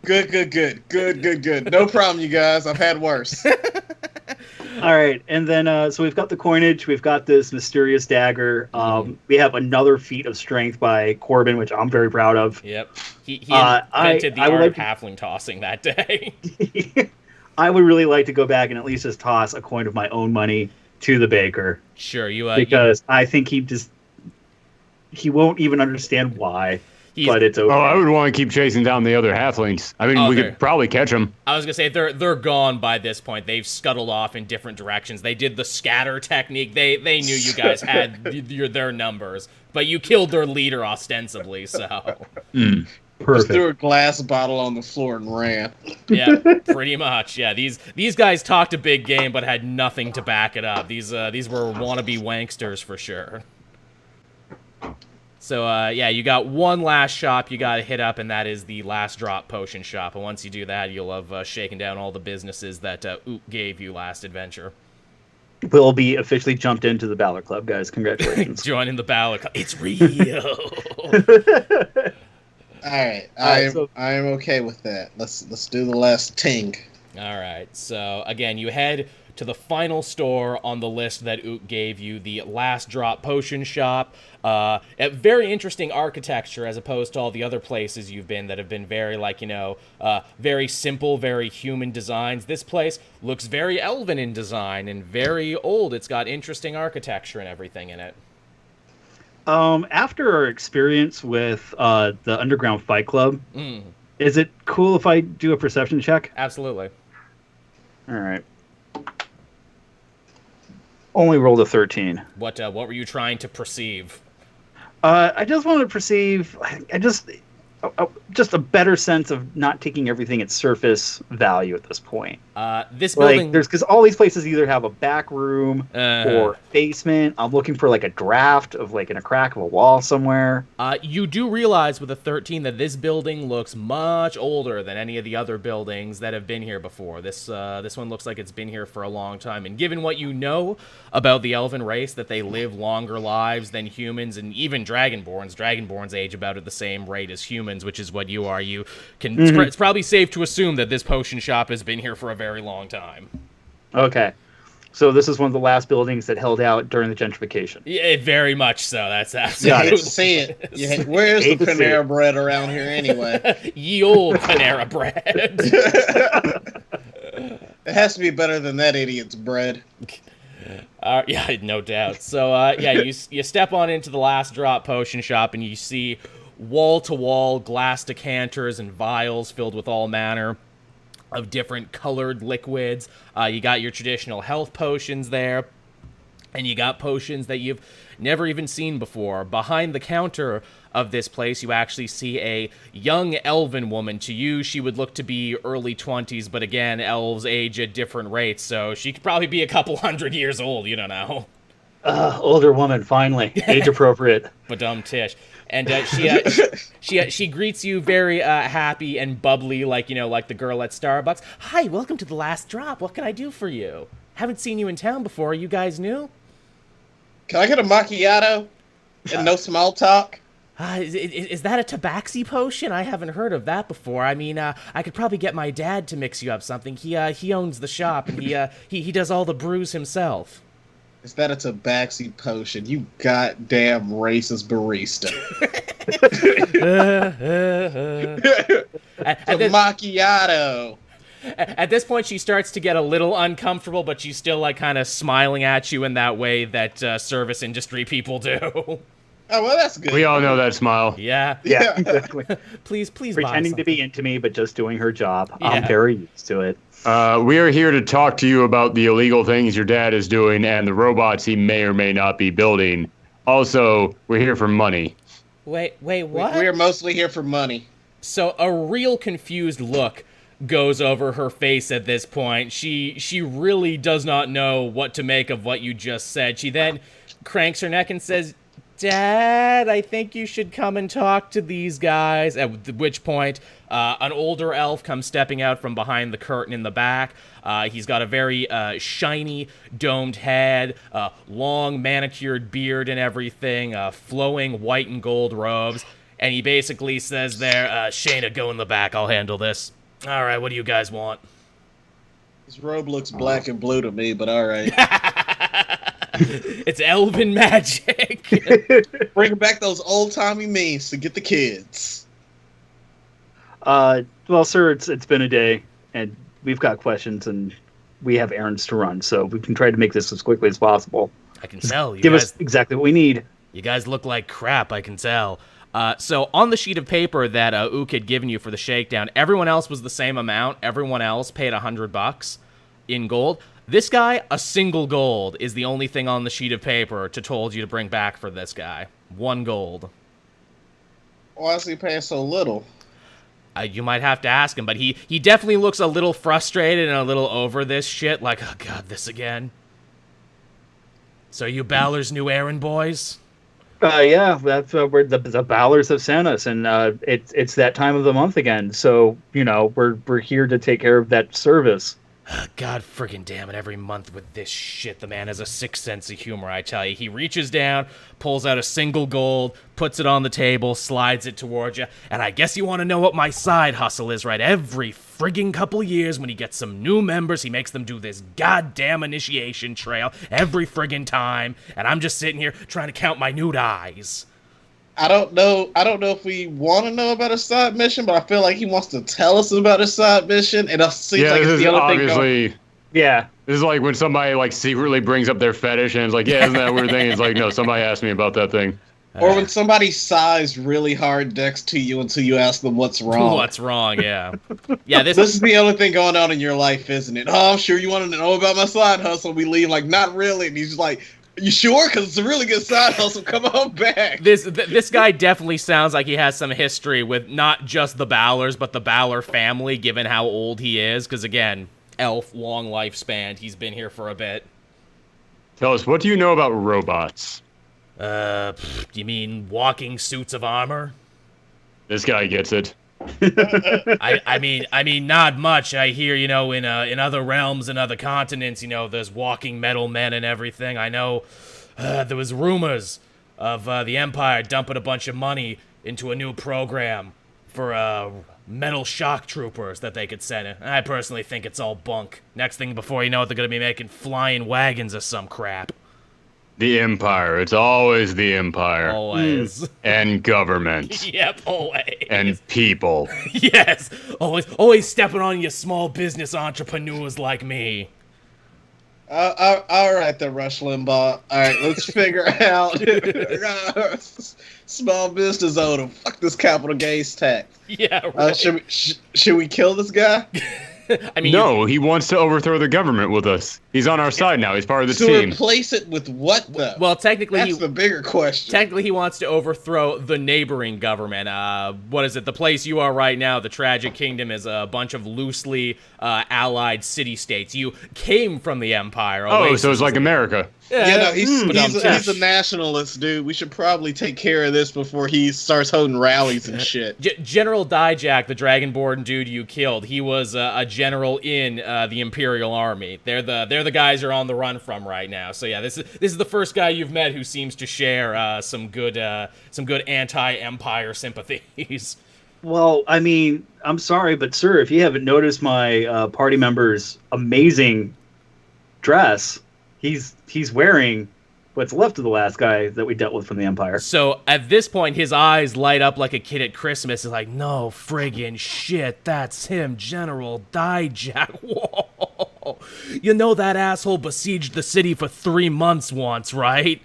No problem, you guys. I've had worse. All right, and then so we've got the coinage, we've got this mysterious dagger. We have another feat of strength by Corbin, which I'm very proud of. Yep, he invented the art of halfling tossing that day. I would really like to go back and at least just toss a coin of my own money to the baker. Sure, because I think he won't even understand why. But it's okay. Oh, I would want to keep chasing down the other halflings. I mean, we could probably catch them. I was gonna say they're gone by this point. They've scuttled off in different directions. They did the scatter technique. They knew you guys had their numbers, but you killed their leader ostensibly. So perfect. Just threw a glass bottle on the floor and ran. Yeah, pretty much. Yeah, these guys talked a big game, but had nothing to back it up. These were wannabe wanksters for sure. So, you got one last shop you got to hit up, and that is the last drop potion shop. And once you do that, you'll have shaken down all the businesses that Ook gave you last adventure. We'll be officially jumped into the Balor Club, guys. Congratulations. Joining the Balor Club. It's real. All right. I am okay with that. Let's do the last ting. All right. So, again, you head to the final store on the list that Ook gave you, the last drop potion shop. A very interesting architecture as opposed to all the other places you've been that have been very, very simple, very human designs. This place looks very elven in design and very old. It's got interesting architecture and everything in it. After our experience with the Underground Fight Club, is it cool if I do a perception check? Absolutely. All right. Only rolled a 13. What were you trying to perceive? I just want to perceive. Just a better sense of not taking everything at surface value at this point. This building, because all these places either have a back room or basement. I'm looking for like a draft of like in a crack of a wall somewhere. You do realize with a 13 that this building looks much older than any of the other buildings that have been here before. This one looks like it's been here for a long time. And given what you know about the elven race, that they live longer lives than humans and even dragonborns age about at the same rate as humans, which is what you are. You can. It's probably safe to assume that this potion shop has been here for a very long time. Okay, so this is one of the last buildings that held out during the gentrification. Yeah, very much so. That's I absolutely. hate to see it. Where's the Panera bread around here anyway? Ye old Panera bread. It has to be better than that idiot's bread. Yeah, no doubt. So, you step on into the last drop potion shop and you see wall-to-wall glass decanters and vials filled with all manner of different colored liquids. You got your traditional health potions there, and you got potions that you've never even seen before. Behind the counter of this place, you actually see a young elven woman. To you, she would look to be early 20s, but again, elves age at different rates, so she could probably be a couple 100 years old, you don't know. Older woman, finally. Age appropriate. Badum tish. And she greets you very happy and bubbly, like the girl at Starbucks. Hi, welcome to the last drop. What can I do for you? Haven't seen you in town before. Are you guys new? Can I get a macchiato and no small talk? Is that a tabaxi potion? I haven't heard of that before. I mean, I could probably get my dad to mix you up something. He owns the shop and he does all the brews himself. Is that a tabaxi potion? You goddamn racist barista. Macchiato. At this point, she starts to get a little uncomfortable, but she's still like kind of smiling at you in that way that service industry people do. Oh, well, that's good. We all know that smile. Yeah. Yeah, exactly. Please Pretending to be into me, but just doing her job. Yeah. I'm very used to it. We are here to talk to you about the illegal things your dad is doing and the robots he may or may not be building. Also, we're here for money. Wait, what? We're mostly here for money. So a real confused look goes over her face at this point. She really does not know what to make of what you just said. She then cranks her neck and says, Dad, I think you should come and talk to these guys. At which point, an older elf comes stepping out from behind the curtain in the back. He's got a very shiny, domed head, long manicured beard and everything, flowing white and gold robes. And he basically says there, Shayna, go in the back. I'll handle this. All right, what do you guys want? This robe looks black and blue to me, but all right. It's elven magic. Bring back those old-timey memes to get the kids. Well, sir, it's been a day, and we've got questions, and we have errands to run, so we can try to make this as quickly as possible. I can tell. Give us exactly what we need. You guys look like crap, I can tell. So on the sheet of paper that Ook had given you for the shakedown, everyone else was the same amount. Everyone else paid $100 in gold. This guy, a single gold is the only thing on the sheet of paper told you to bring back for this guy. 1 gold. Why is he paying so little? You might have to ask him, but he definitely looks a little frustrated and a little over this shit. Like, oh god, this again. So you Balor's new errand boys? Yeah, that's where the Balors have sent us, and it's that time of the month again. So we're here to take care of that service. God friggin' damn it, every month with this shit. The man has a sick sense of humor, I tell you. He reaches down, pulls out a single gold, puts it on the table, slides it towards you, and I guess you want to know what my side hustle is, right? Every friggin' couple years when he gets some new members, he makes them do this goddamn initiation trail every friggin' time, and I'm just sitting here trying to count my nude eyes. I don't know if we want to know about his side mission, but I feel like he wants to tell us about his side mission, and it seems like it's the only thing going. Yeah. This is like when somebody like secretly brings up their fetish and it's like, yeah, isn't that a weird thing? It's like, no, somebody asked me about that thing. Or when somebody sighs really hard next to you until you ask them what's wrong. What's wrong, yeah. Yeah, this is the only thing going on in your life, isn't it? Oh, I'm sure you want to know about my side hustle. We leave like, not really. And he's just like, You sure? Because it's a really good side hustle. Come on back. This guy definitely sounds like he has some history with not just the Ballers, but the Baller family, given how old he is. Because, again, elf, long lifespan. He's been here for a bit. Tell us, what do you know about robots? You mean walking suits of armor? This guy gets it. I mean, not much. I hear, in other realms and other continents, there's walking metal men and everything. I know there was rumors of the Empire dumping a bunch of money into a new program for metal shock troopers that they could send in. I personally think it's all bunk. Next thing before you know it, they're going to be making flying wagons or some crap. The Empire. It's always the Empire. Always. And government. Yep, always. And people. Yes, always stepping on your small business entrepreneurs like me. All right, then, Rush Limbaugh. All right, let's figure out small business owner. Fuck this capital gains tax. Yeah, right. Should we kill this guy? I mean, no, he wants to overthrow the government with us. He's on our side now. He's part of the team. To replace it with what, though? Well, technically, that's the bigger question. Technically, he wants to overthrow the neighboring government. What is it? The place you are right now, the Tragic Kingdom, is a bunch of loosely allied city-states. You came from the Empire. Oh, so it's like America. Yeah, no, he's a nationalist, dude. We should probably take care of this before he starts holding rallies and shit. General Dijak, the Dragonborn dude you killed, he was a general in the Imperial Army. They're the guys you're on the run from right now. So yeah, this is the first guy you've met who seems to share some good anti-Empire sympathies. Well, I mean, I'm sorry, but sir, if you haven't noticed my party member's amazing dress, he's wearing what's left of the last guy that we dealt with from the Empire. So at this point, his eyes light up like a kid at Christmas. He's like, no friggin' shit, that's him, General Dijak. Whoa. You know that asshole besieged the city for 3 months once, right?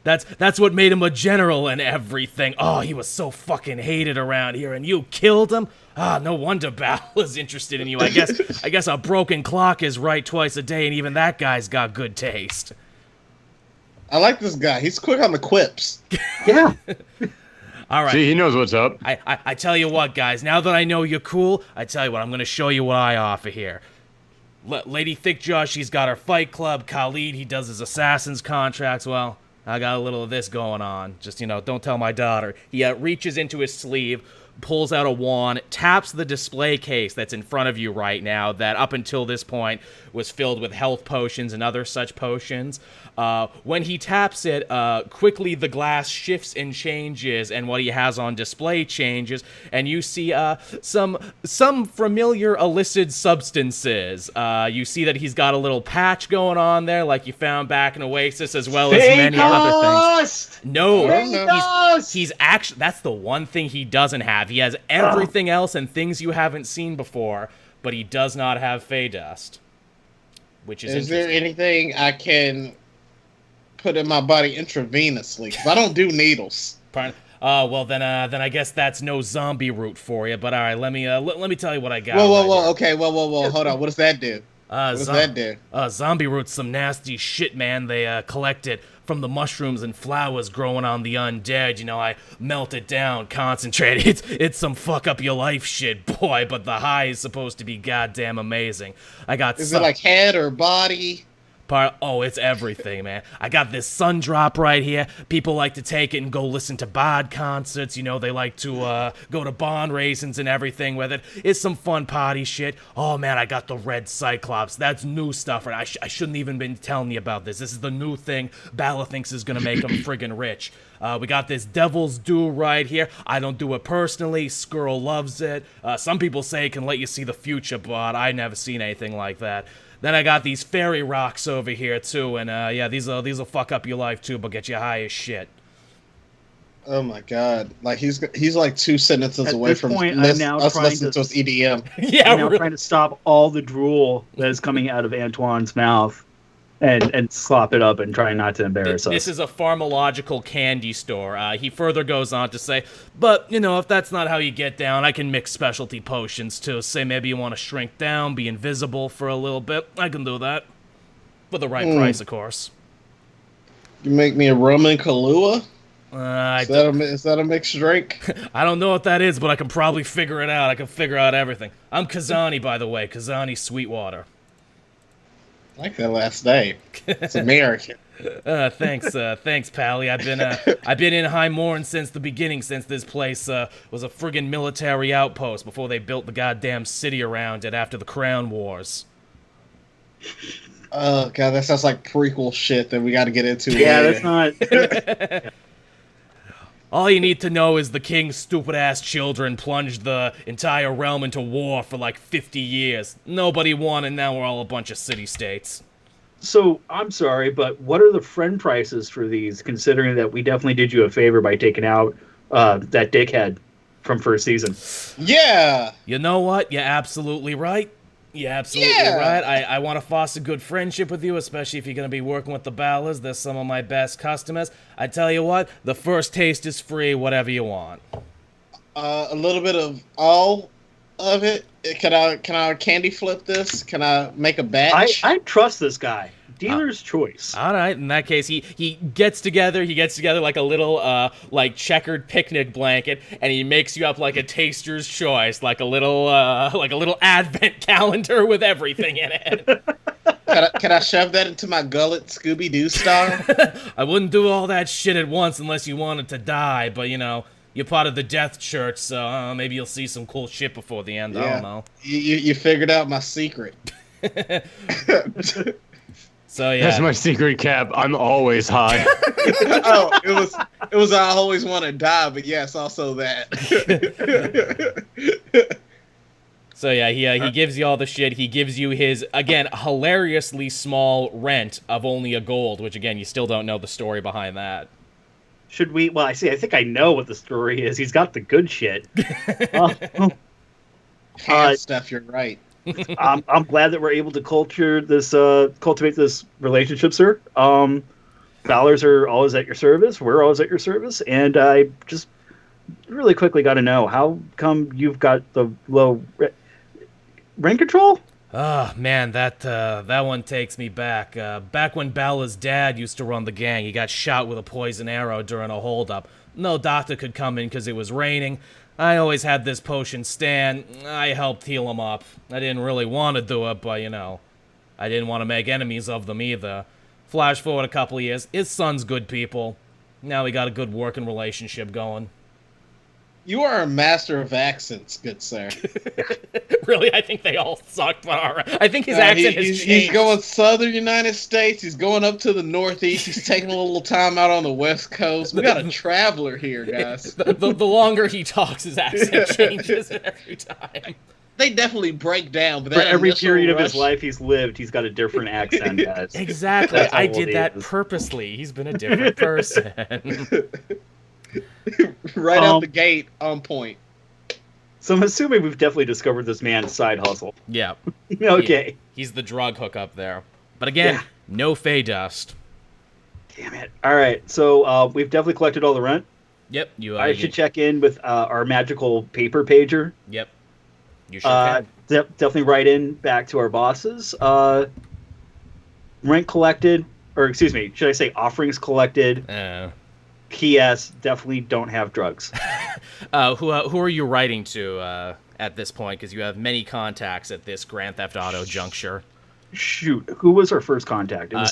That's what made him a general and everything. Oh, he was so fucking hated around here, and you killed him? Ah, no wonder Bal is interested in you. I guess a broken clock is right twice a day, and even that guy's got good taste. I like this guy. He's quick on the quips. Yeah. All right. See, he knows what's up. I tell you what, guys. Now that I know you're cool, I tell you what, I'm going to show you what I offer here. Lady Thickjaw, she's got her fight club. Khalid, he does his assassin's contracts. Well, I got a little of this going on. Just, don't tell my daughter. He reaches into his sleeve, pulls out a wand, taps the display case that's in front of you right now that up until this point was filled with health potions and other such potions. When he taps it, quickly the glass shifts and changes, and what he has on display changes, and you see some familiar illicit substances. You see that he's got a little patch going on there, like you found back in Oasis, as well as many other things. No, he's actually, that's the one thing he doesn't have. He has everything else and things you haven't seen before, but he does not have Fey Dust, which is there anything I can put in my body intravenously? Because I don't do needles. Well then I guess that's no zombie root for you. But all right, let me tell you what I got. Whoa, okay, whoa, hold on. What does that do? What does that do? Zombie root's some nasty shit, man. They collect it from the mushrooms and flowers growing on the undead. I melt it down, concentrate it. It's some fuck up your life shit, boy. But the high is supposed to be goddamn amazing. Is it like head or body? Oh, it's everything, man. I got this sun drop right here. People like to take it and go listen to bod concerts. They like to go to bond raisins and everything with it. It's some fun party shit. Oh, man, I got the red Cyclops. That's new stuff. I shouldn't even been telling you about this. This is the new thing Bala thinks is going to make him friggin' rich. We got this Devil's Dew right here. I don't do it personally. Skrull loves it. Some people say it can let you see the future, but I never seen anything like that. Then I got these fairy rocks over here too, and yeah, these'll fuck up your life too, but get you high as shit. Oh my god! Like he's like 2 sentences away from I'm now us trying listening to his EDM. Yeah, I'm now trying to stop all the drool that is coming out of Antoine's mouth, and slop it up and try not to embarrass us. This is a pharmacological candy store. He further goes on to say, but, if that's not how you get down, I can mix specialty potions too. Say maybe you want to shrink down, be invisible for a little bit. I can do that. For the right price, of course. You make me a rum and Kahlua? I Is that a mixed drink? I don't know what that is, but I can probably figure it out. I can figure out everything. I'm Kazani, by the way. Kazani Sweetwater. I like that last name. It's American. Thanks, Pally. I've been in High Mauren since the beginning, since this place was a friggin' military outpost before they built the goddamn city around it after the Crown Wars. Oh god, that sounds like prequel shit that we got to get into. Yeah, later. that's not. All you need to know is the king's stupid-ass children plunged the entire realm into war for like 50 years. Nobody won, and now we're all a bunch of city-states. So, I'm sorry, but what are the friend prices for these, considering that we definitely did you a favor by taking out that dickhead from first season? Yeah. You know what? You're absolutely right. You're absolutely right. I want to foster good friendship with you, especially if you're going to be working with the Ballers. They're some of my best customers. I tell you what, the first taste is free, whatever you want. A little bit of all of it. Can I candy flip this? Can I make a batch? I trust this guy. Dealer's choice. All right, in that case, he gets together like a little like checkered picnic blanket, and he makes you up like a taster's choice, like a little advent calendar with everything in it. Can I shove that into my gullet, Scooby-Doo style? I wouldn't do all that shit at once unless you wanted to die, but you know, you're part of the Death Church, so maybe you'll see some cool shit before the end. Yeah. I don't know. You figured out my secret. So yeah, That's my secret, Cap. I'm always high. Oh, it was I always want to die, but yes, also that. So yeah, he gives you all the shit. He gives you his, again, hilariously small rent of only a gold, which again, you still don't know the story behind that. Should we? Well, I think I know what the story is. He's got the good shit. Stuff, you're right. I'm glad that we're able to cultivate this relationship, sir. Ballers are always at your service. We're always at your service. And I just really quickly got to know, how come you've got the low rent control? Oh, man, that one takes me back. Back when Bella's dad used to run the gang, he got shot with a poison arrow during a holdup. No doctor could come in because it was raining. I always had this potion stand. I helped heal him up. I didn't really want to do it, but, you know, I didn't want to make enemies of them either. Flash forward a couple of years, his son's good people. Now we got a good working relationship going. You are a master of accents, good sir. Really? I think they all suck, but all right. I think his accent has changed. He's going southern United States. He's going up to the Northeast. He's taking a little time out on the West Coast. We got a traveler here, guys. The longer he talks, his accent changes every time. They definitely break down. But for every period of his life he's lived, he's got a different accent, guys. Exactly. I did that purposely. He's been a different person. Right out the gate, on point. So I'm assuming we've definitely discovered this man's side hustle. Yeah. Okay. He's the drug hookup there. But again, no Fey dust. Damn it. All right. So we've definitely collected all the rent. Yep. I should check in with our magical paper pager. Yep. You should. Definitely write in back to our bosses. Rent collected, or excuse me, should I say offerings collected? P.S. Definitely don't have drugs. Who are you writing to at this point? Because you have many contacts at this Grand Theft Auto juncture. Shoot, who was our first contact? It was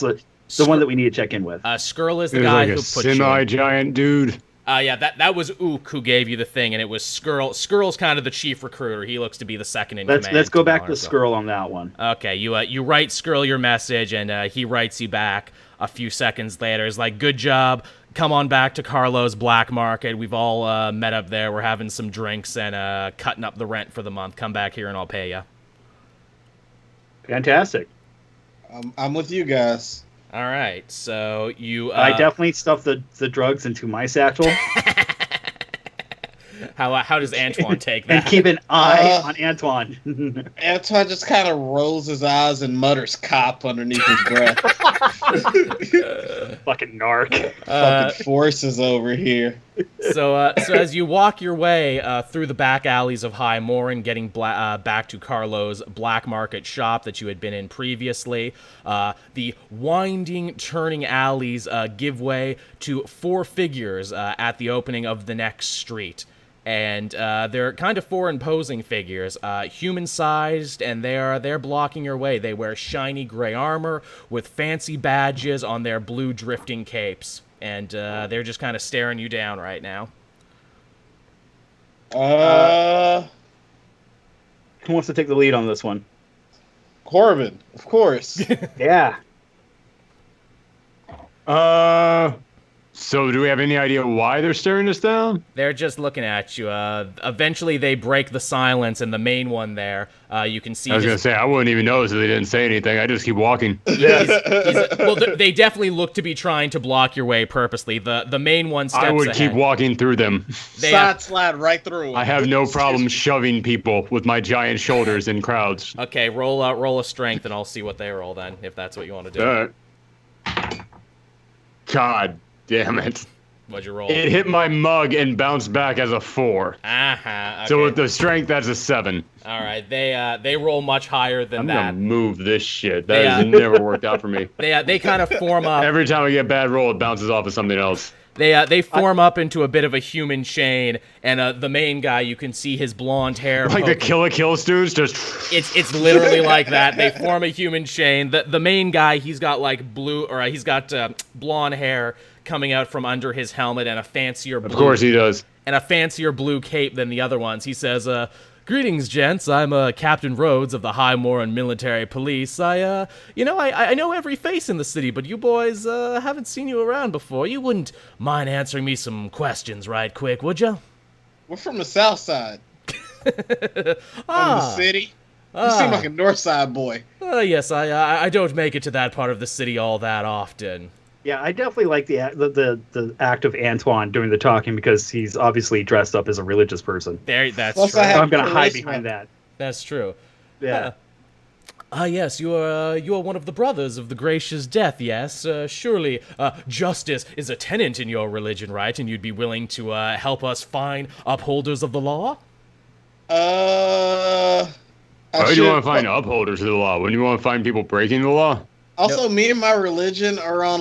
the one that we need to check in with. Skrull is the guy who put you in. Semi-giant dude. Yeah, that was Ook who gave you the thing, and it was Skrull. Skrull's kind of the chief recruiter. He looks to be the second in command. Let's go back to Skrull on that one. Okay, you write Skrull your message, and he writes you back a few seconds later. He's like, good job. Come on back to Carlo's Black Market. We've all met up there. We're having some drinks and cutting up the rent for the month. Come back here and I'll pay you. Fantastic. I'm with you guys. All right, so you... I definitely stuffed the drugs into my satchel. How does Antoine take that? And keep an eye on Antoine. Antoine just kind of rolls his eyes and mutters "cop" underneath his breath. Fucking narc. Fucking forces over here. So as you walk your way through the back alleys of High Mauren, getting back to Carlo's black market shop that you had been in previously, the winding, turning alleys give way to 4 figures at the opening of the next street. And they're kind of 4 imposing figures, human-sized, and they're blocking your way. They wear shiny gray armor with fancy badges on their blue drifting capes. And they're just kind of staring you down right now. Who wants to take the lead on this one? Corbin, of course. Yeah. So do we have any idea why they're staring us down? They're just looking at you. Eventually, they break the silence, and the main one there, you can see. I was going to say, I wouldn't even notice if they didn't say anything. I just keep walking. Well, they definitely look to be trying to block your way purposely. The main one steps I would ahead. keep walking through them. Side slide right through. I have no problem shoving people with my giant shoulders in crowds. Okay, roll a strength, and I'll see what they roll then, if that's what you want to do. God damn it. What'd you roll? It hit my mug and bounced back as a 4. Okay. So with the strength, that's a 7. All right, they roll much higher than I'm that. gonna move this shit. That has never worked out for me. They kind of form up. Every time I get a bad roll, it bounces off of something else. They form up into a bit of a human chain, and the main guy, you can see his blonde hair. Like the Kill a Kill students, just... It's literally like that. They form a human chain. The main guy, he's got like blonde hair coming out from under his helmet and a fancier blue... Of course he does. And a fancier blue cape than the other ones. He says, "Greetings, gents. I'm Captain Rhodes of the High Mauren Military Police. I know every face in the city, but you boys haven't seen you around before. You wouldn't mind answering me some questions right quick, would you?" We're from the south side. From the city. You seem like a north side boy. Yes, I don't make it to that part of the city all that often. Yeah, I definitely like the act of Antoine doing the talking because he's obviously dressed up as a religious person. That's Plus, true. I have I'm going to hide charisma. behind that. That's true. Yeah. Yes, you are one of the brothers of the gracious death, yes? Surely justice is a tenet in your religion, right? And you'd be willing to help us find upholders of the law? Why do you want to find upholders of the law? Wouldn't you want to find people breaking the law? Also, me and my religion are on,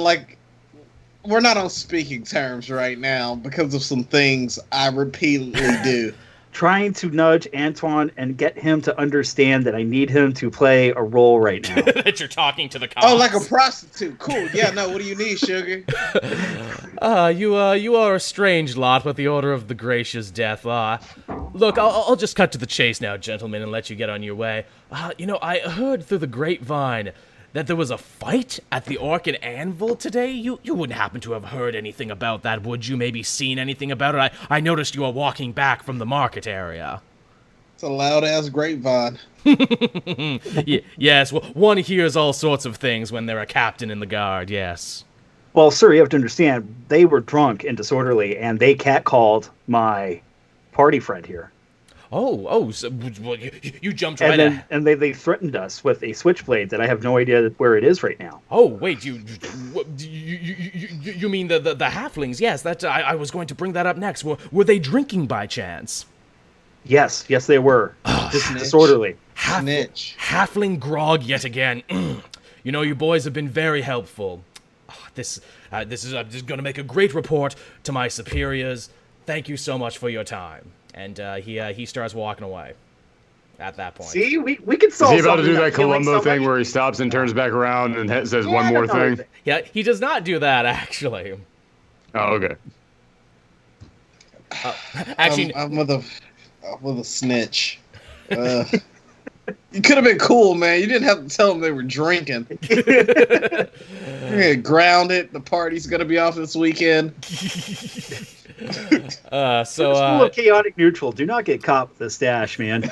we're not on speaking terms right now because of some things I repeatedly do. Trying to nudge Antoine and get him to understand that I need him to play a role right now. That you're talking to the cops. Oh, like a prostitute. Cool. Yeah, no, what do you need, sugar? You are a strange lot with the order of the gracious death. Look, I'll just cut to the chase now, gentlemen, and let you get on your way. I heard through the grapevine that there was a fight at the Orc and Anvil today? You wouldn't happen to have heard anything about that, would you? Maybe seen anything about it? I noticed you were walking back from the market area. It's a loud-ass grapevine. Yes, well, one hears all sorts of things when they're a captain in the guard, yes. Well, sir, you have to understand, they were drunk and disorderly, and they catcalled my party friend here. So, well, you jumped right in. And they threatened us with a switchblade that I have no idea where it is right now. Oh, wait, you mean the halflings? Yes, that I was going to bring that up next. Were they drinking by chance? Yes, they were. Disorderly. Snitch. Halfling grog yet again. You boys have been very helpful. This is going to make a great report to my superiors. Thank you so much for your time. And he starts walking away at that point. See, we can solve. Is he about to do that Columbo thing where he stops and turns back around and says one more thing? Yeah, he does not do that, actually. Oh, okay. Actually, I'm with a snitch. You could have been cool, man. You didn't have to tell them they were drinking. You're gonna get grounded. The party's gonna be off this weekend. So chaotic neutral. Do not get caught with the stash, man.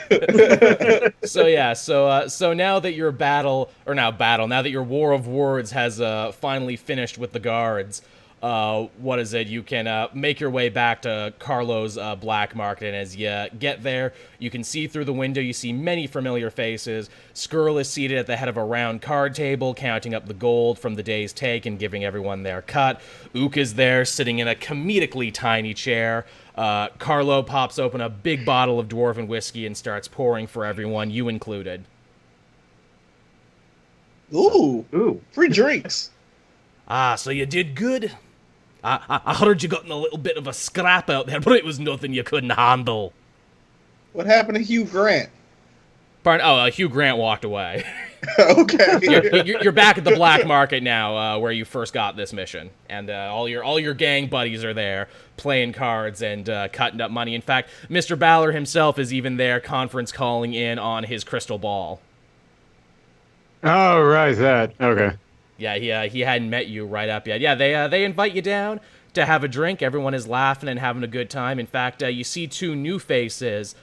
So now that your now that your war of words has finally finished with the guards, what is it? You can make your way back to Carlo's black market, and as you get there, you can see through the window. You see many familiar faces. Skrull is seated at the head of a round card table, counting up the gold from the day's take and giving everyone their cut. Ook is there, sitting in a comedically tiny chair. Carlo pops open a big bottle of dwarven whiskey and starts pouring for everyone, you included. Ooh, free drinks. So you did good? I heard you got in a little bit of a scrap out there, but it was nothing you couldn't handle. What happened to Hugh Grant? Hugh Grant walked away. Okay. You're back at the black market now, where you first got this mission, and all your gang buddies are there playing cards and cutting up money. In fact, Mr. Balor himself is even there, conference calling in on his crystal ball. Oh, right, that. Okay. Yeah, he hadn't met you right up yet. Yeah, they invite you down to have a drink. Everyone is laughing and having a good time. In fact, you see two new faces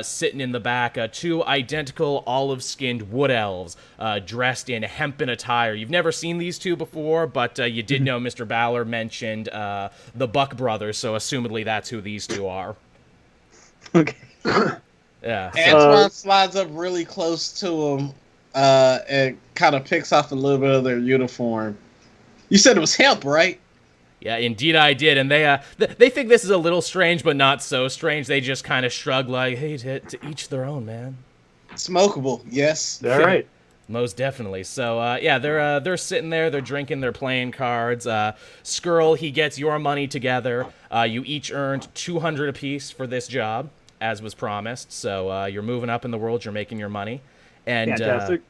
sitting in the back, two identical olive-skinned wood elves dressed in hempen attire. You've never seen these two before, but you did know Mr. Balor mentioned the Buck brothers, so assumedly that's who these two are. Okay. Yeah. Antoine slides up really close to him and kind of picks off a little bit of their uniform. You said it was hemp, right? Yeah, indeed I did, and they think this is a little strange, but not so strange. They just kind of shrug like, hey, to each their own, man. Smokable, yes. All right. Most definitely. So, they're sitting there, they're drinking, they're playing cards. Skrull, he gets your money together. You each earned 200 apiece for this job, as was promised. So, you're moving up in the world, you're making your money. And Fantastic.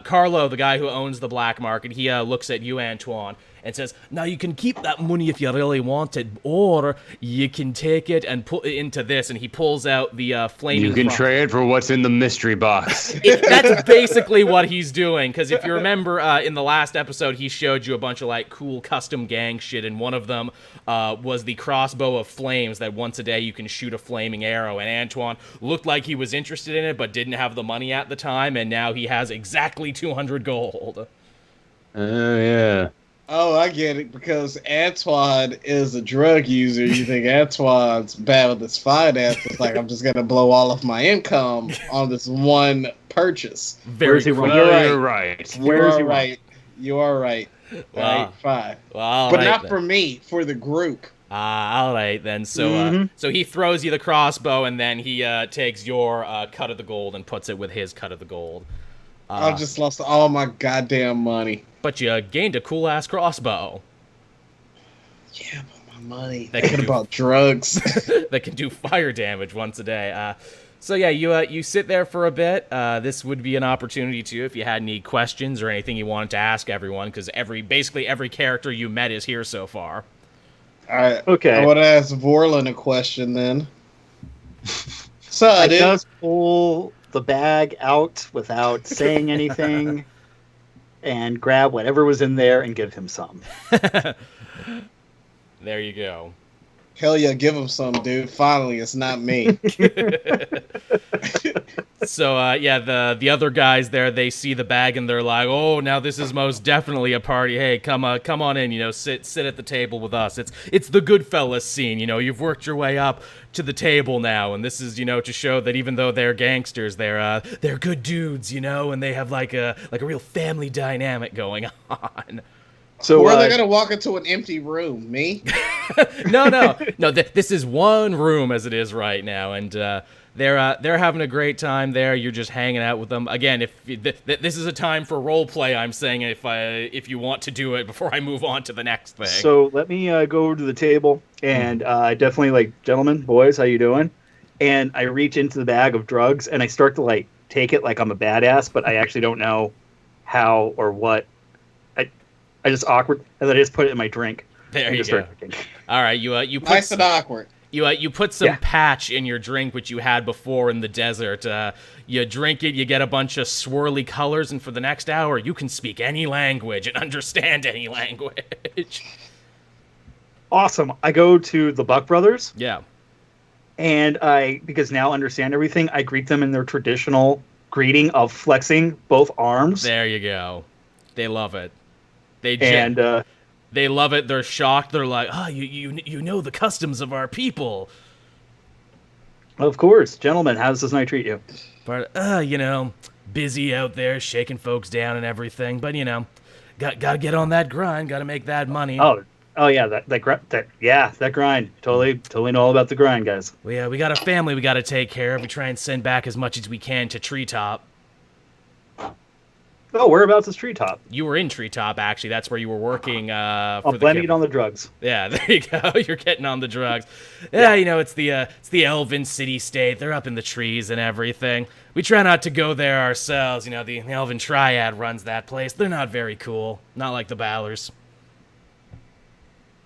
Carlo, the guy who owns the black market, he looks at you, Antoine, and says, now you can keep that money if you really want it, or you can take it and put it into this. And he pulls out the flaming... You can trade for what's in the mystery box. That's basically what he's doing, because if you remember in the last episode, he showed you a bunch of like cool custom gang shit, and one of them was the crossbow of flames that once a day you can shoot a flaming arrow. And Antoine looked like he was interested in it, but didn't have the money at the time, and now he has exactly 200 gold. Oh, yeah. Oh, I get it, because Antoine is a drug user. You think Antoine's bad with his finances, like, I'm just going to blow all of my income on this one purchase. Very he wrong? You're right. Where is he right. You are right. Wow. All right, fine. Well, but not for me, for the group. All right, then. So so he throws you the crossbow, and then he takes your cut of the gold and puts it with his cut of the gold. I just lost all my goddamn money. But you gained a cool-ass crossbow. Yeah, but my money. That Thinking about drugs. that can do fire damage once a day. So yeah, you sit there for a bit. This would be an opportunity too if you had any questions or anything you wanted to ask everyone, because basically every character you met is here so far. All right. Okay. I want to ask Vorlin a question then. So I dude. just pull the bag out without saying anything and grab whatever was in there and give him some. There you go. Hell yeah, give him some, dude. Finally, it's not me. So the other guys there, they see the bag and they're like, oh, now this is most definitely a party. Hey, come on in, sit at the table with us. It's the Goodfellas scene, you've worked your way up to the table now, and this is, to show that even though they're gangsters, they're good dudes, and they have like a real family dynamic going on. So or they're gonna walk into an empty room. Me? No. This is one room as it is right now, and they're having a great time there. You're just hanging out with them. Again, if this is a time for role play, I'm saying if you want to do it before I move on to the next thing. So let me go over to the table, and I definitely gentlemen, boys, how you doing? And I reach into the bag of drugs, and I start to take it like I'm a badass, but I actually don't know how or what. I just awkward, and then I just put it in my drink. There you go. All right, you put Nice and awkward. You put some patch in your drink, which you had before in the desert. You drink it, you get a bunch of swirly colors, and for the next hour, you can speak any language and understand any language. Awesome. I go to the Buck Brothers. Yeah. And because now I understand everything, I greet them in their traditional greeting of flexing both arms. There you go. They love it. They love it. They're shocked. They're like, "Ah, you know the customs of our people." Of course, gentlemen. How does this night treat you? But busy out there, shaking folks down and everything. But gotta get on that grind. Gotta make that money. Oh yeah, that grind. Totally know all about the grind, guys. We got a family we gotta take care of. We try and send back as much as we can to Treetop. Oh, whereabouts is Treetop? You were in Treetop, actually. That's where you were working. Blending it on the drugs. Yeah, there you go. You're getting on the drugs. Yeah, it's the Elven city state. They're up in the trees and everything. We try not to go there ourselves. The Elven Triad runs that place. They're not very cool. Not like the Ballers.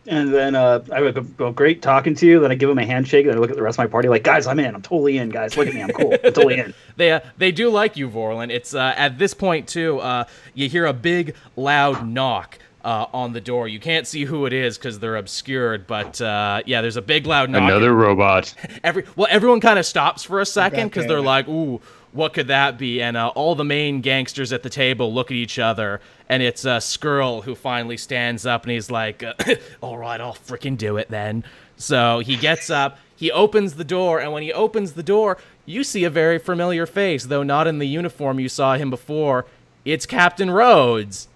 And then I would go, great talking to you. Then I give him a handshake. Then I look at the rest of my party like, guys, I'm in. I'm totally in, guys. Look at me. I'm cool. I'm totally in. They do like you, Vorlin. It's at this point, too, you hear a big, loud knock on the door. You can't see who it is because they're obscured. But, there's a big, loud knock. Another robot. Everyone kind of stops for a second because they're like, ooh, what could that be? And all the main gangsters at the table look at each other, and it's Skrull who finally stands up, and he's like, all right, I'll frickin' do it then. So he gets up, he opens the door, and when he opens the door, you see a very familiar face, though not in the uniform you saw him before. It's Captain Rhodes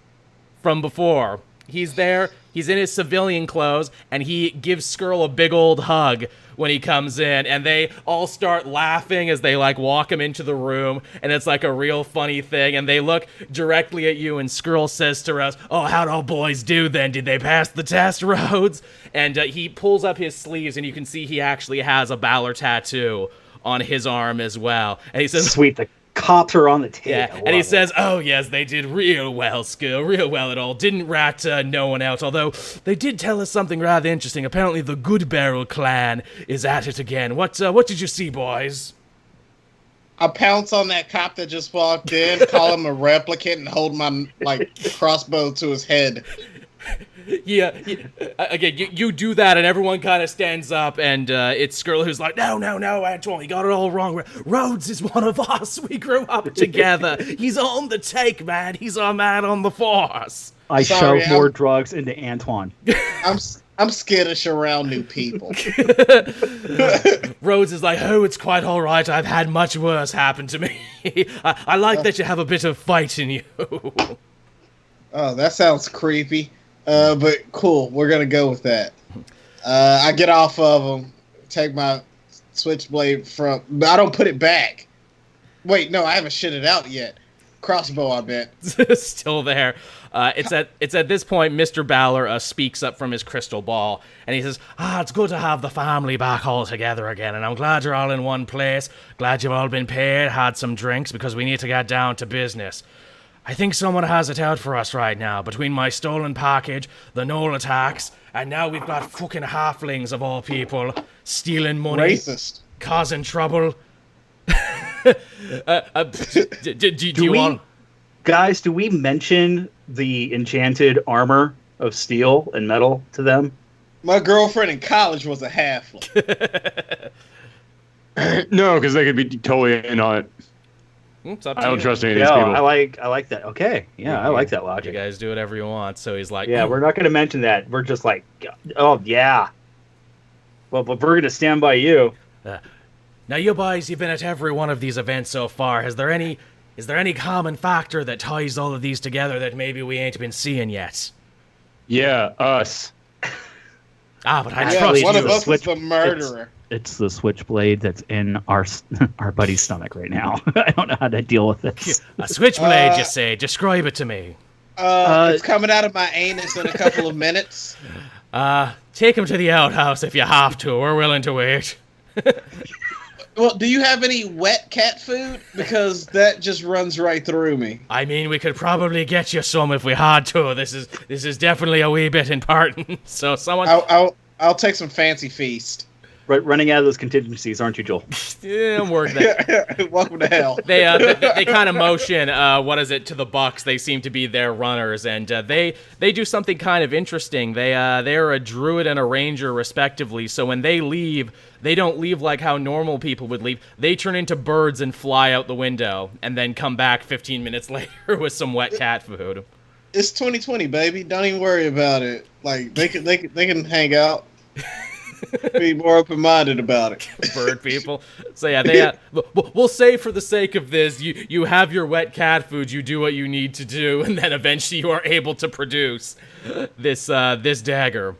from before. He's there, he's in his civilian clothes, and he gives Skrull a big old hug when he comes in, and they all start laughing as they walk him into the room, and it's like a real funny thing, and they look directly at you, and Skrull says to us, "Oh, how'd all boys do then? Did they pass the test, Rhodes?" And he pulls up his sleeves, and you can see he actually has a Balor tattoo on his arm as well, and he says, "Sweet, the cops are on the table." Yeah, and he says, "Oh yes, they did real well, Skill, real well at all. Didn't rat no one out, although they did tell us something rather interesting. Apparently the Good Barrel clan is at it again. What did you see, boys?" I pounce on that cop that just walked in, call him a replicant, and hold my crossbow to his head. Yeah, again, you do that, and everyone kind of stands up, and it's Skrull who's like, no, Antoine, you got it all wrong. Rhodes is one of us. We grew up together. He's on the take, man. He's our man on the force. I shove more drugs into Antoine. I'm skittish around new people. Rhodes is like, "Oh, it's quite all right. I've had much worse happen to me. I like that you have a bit of fight in you." Oh, that sounds creepy. But cool. We're going to go with that. I get off of him, take my switchblade from... I don't put it back. Wait, no, I haven't shit it out yet. Crossbow, I bet. Still there. It's at this point Mr. Balor speaks up from his crystal ball, and he says, "It's good to have the family back all together again, and I'm glad you're all in one place. Glad you've all been paid, had some drinks, because we need to get down to business. I think someone has it out for us right now, between my stolen package, the Knoll attacks, and now we've got fucking halflings of all people, stealing money, Racist. causing trouble." Do you want... Guys, do we mention the enchanted armor of steel and metal to them? My girlfriend in college was a halfling. No, because they could be totally in on it. It's up I to don't you. trust any of these people. I like that. Okay, yeah, I like that You logic. guys do whatever you want. So he's like, Yeah, we're not going to mention that. We're just like, oh yeah. Well, but we're going to stand by you. Now, you boys, you've been at every one of these events so far. Is there any common factor that ties all of these together that maybe we ain't been seeing yet? Yeah, us. But I Yeah, trust one you. of us is the murderer. It's the switchblade that's in our buddy's stomach right now. I don't know how to deal with this. A switchblade, you say? Describe it to me. It's coming out of my anus in a couple of minutes. Take him to the outhouse if you have to. We're willing to wait. Well, do you have any wet cat food? Because that just runs right through me. I mean, we could probably get you some if we had to. This is definitely a wee bit important. So someone... I'll take some fancy feast. Right, running out of those contingencies, aren't you, Joel? Yeah, I'm working that. Welcome to hell. They kind of motion, to the Bucks. They seem to be their runners, and they do something kind of interesting. They're a druid and a ranger, respectively, so when they leave, they don't leave like how normal people would leave. They turn into birds and fly out the window, and then come back 15 minutes later with some wet cat food. It's 2020, baby. Don't even worry about it. Like they can hang out. Be more open-minded about it. Bird people. So yeah, we'll say for the sake of this, you have your wet cat food, you do what you need to do, and then eventually you are able to produce this dagger.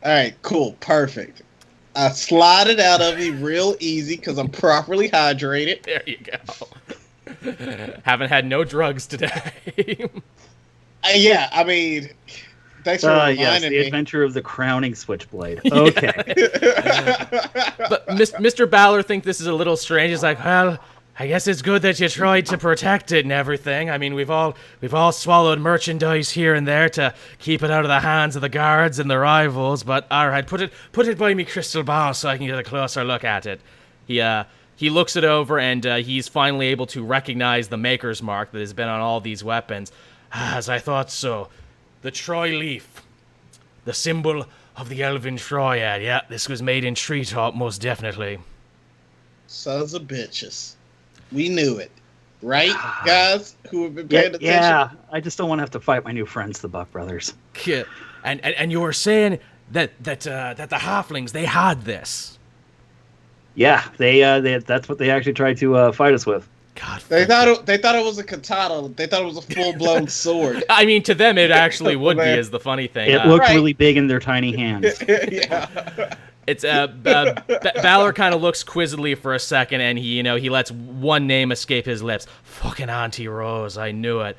All right, cool, perfect. I slide it out of me real easy because I'm properly hydrated. There you go. Haven't had no drugs today. Yeah, I mean, thanks for reminding yes, the me. adventure of the crowning switchblade. Okay. But Mr. Balor think this is a little strange. He's like, well, I guess it's good that you tried to protect it and everything. I mean, we've all swallowed merchandise here and there to keep it out of the hands of the guards and the rivals. But all right, put it by me crystal ball so I can get a closer look at it. He looks it over and he's finally able to recognize the maker's mark that has been on all these weapons. As I thought so. The Troy leaf. The symbol of the elven triad. Yeah, this was made in treetop, most definitely. Sons of bitches. We knew it. Right, guys who have been paying attention? Yeah, I just don't want to have to fight my new friends, the Buck Brothers. Yeah. And you were saying that the halflings, they had this. Yeah, they that's what they actually tried to fight us with. God. They thought it was a katana. They thought it was a full-blown sword. I mean, to them, it actually would be, is the funny thing. It looked Right. really big in their tiny hands. Yeah. It's Balor kind of looks quizzically for a second, and he lets one name escape his lips. Fucking Auntie Rose, I knew it.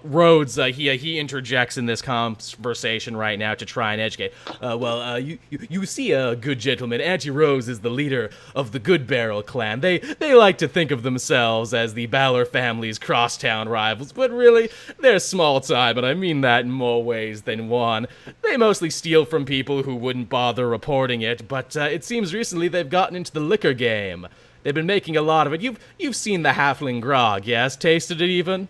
Rhodes, he interjects in this conversation right now to try and educate. You see, good gentleman, Auntie Rose is the leader of the Good Barrel clan. They like to think of themselves as the Balor family's crosstown rivals, but really, they're small time, and I mean that in more ways than one. They mostly steal from people who wouldn't bother reporting it, but it seems recently they've gotten into the liquor game. They've been making a lot of it. You've seen the halfling grog, yes? Tasted it even?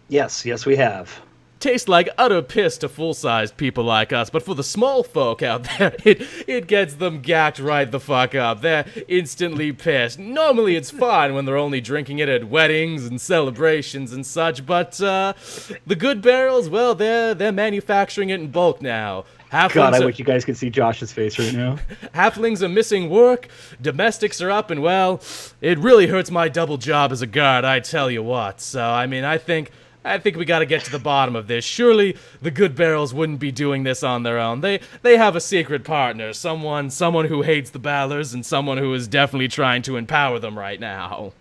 Yes, we have. Tastes like utter piss to full-sized people like us, but for the small folk out there, it gets them gacked right the fuck up. They're instantly pissed. Normally it's fine when they're only drinking it at weddings and celebrations and such, but the Good Barrels, well, they're manufacturing it in bulk now. God, I wish you guys could see Josh's face right now. Halflings are missing work, domestics are up, and well, it really hurts my double job as a guard, I tell you what. So, I mean, I think we got to get to the bottom of this. Surely the Good Barrels wouldn't be doing this on their own. They have a secret partner, someone who hates the Balors and someone who is definitely trying to empower them right now.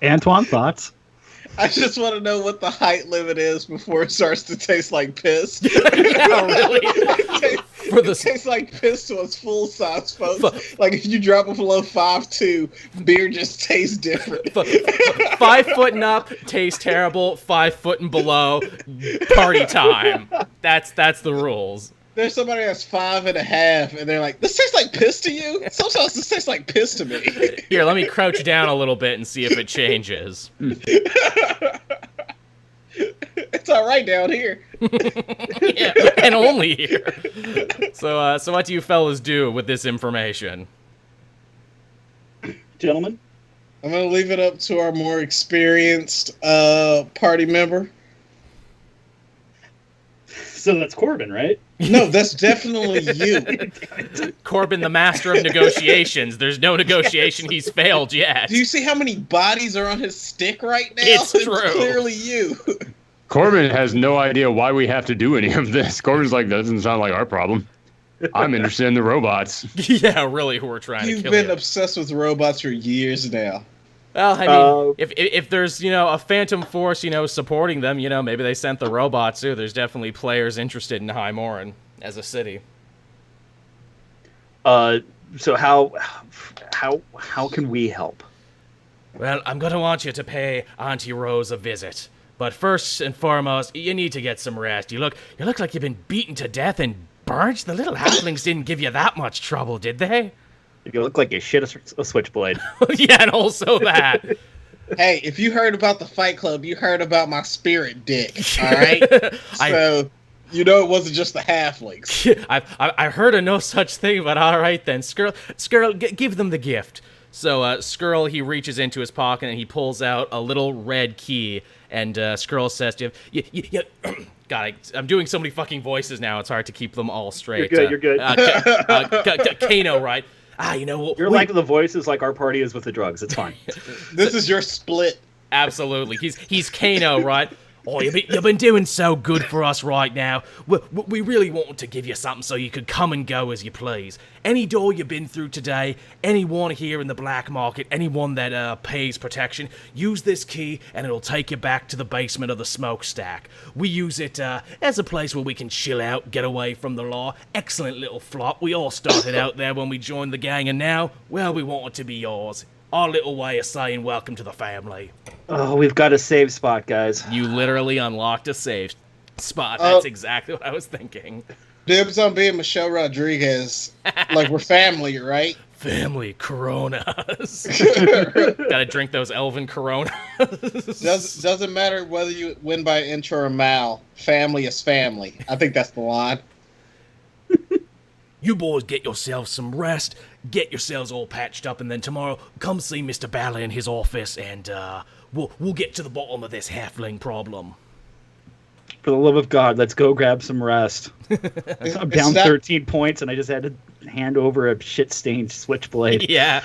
Antoine, thoughts? I just want to know what the height limit is before it starts to taste like piss. Yeah, really? It tastes like piss to us full-size folks. Like, if you drop it below 5'2", beer just tastes different. 5 foot and up, tastes terrible. 5 foot and below, party time. That's the rules. There's somebody that's 5.5, and they're like, "This tastes like piss to you?" Sometimes this tastes like piss to me. Here, let me crouch down a little bit and see if it changes. It's all right down here. Yeah, and only here. So what do you fellas do with this information? Gentlemen? I'm going to leave it up to our more experienced party member. So that's Corbin, right? No, that's definitely you. Corbin, the master of negotiations. There's no negotiation he's failed yet. Do you see how many bodies are on his stick right now? It's true. Clearly you. Corbin has no idea why we have to do any of this. Corbin's like, doesn't sound like our problem. I'm interested in the robots. Yeah, really, who we're trying to You've kill been you. obsessed with robots for years now. Well, I mean, if there's, a phantom force, supporting them, maybe they sent the robots too. There's definitely players interested in High Mauren as a city. So how can we help? Well, I'm going to want you to pay Auntie Rose a visit. But first and foremost, you need to get some rest. You look like you've been beaten to death and burnt. The little halflings didn't give you that much trouble, did they? You look like you shit a switchblade. Yeah, and also that. Hey, if you heard about the Fight Club, you heard about my spirit dick, all right? So, it wasn't just the halflings. I heard of no such thing, but all right then. Skrull, give them the gift. So Skrull, he reaches into his pocket and he pulls out a little red key, And Skrull says to him, God, I'm doing so many fucking voices now, it's hard to keep them all straight. You're good. Kano, right? You know what? You're like the voices like our party is with the drugs. It's fine. This is your split. Absolutely. He's Kano, right? Oh, you've been doing so good for us right now. We really wanted to give you something so you could come and go as you please. Any door you've been through today, anyone here in the black market, anyone that pays protection, use this key and it'll take you back to the basement of the smokestack. We use it as a place where we can chill out, get away from the law. Excellent little flop. We all started out there when we joined the gang, and now, well, we want it to be yours. Our little way of saying welcome to the family. Oh, we've got a save spot, guys. You literally unlocked a save spot. That's exactly what I was thinking. Dibs on being Michelle Rodriguez. Like, we're family, right? Family Coronas. Gotta drink those elven Coronas. Doesn't matter whether you win by inch or a mile. Family is family. I think that's the line. You boys get yourselves some rest, get yourselves all patched up, and then tomorrow come see Mr. Bally in his office, and we'll get to the bottom of this halfling problem. For the love of God, let's go grab some rest. I'm down 13 points, and I just had to hand over a shit-stained switchblade. Yeah.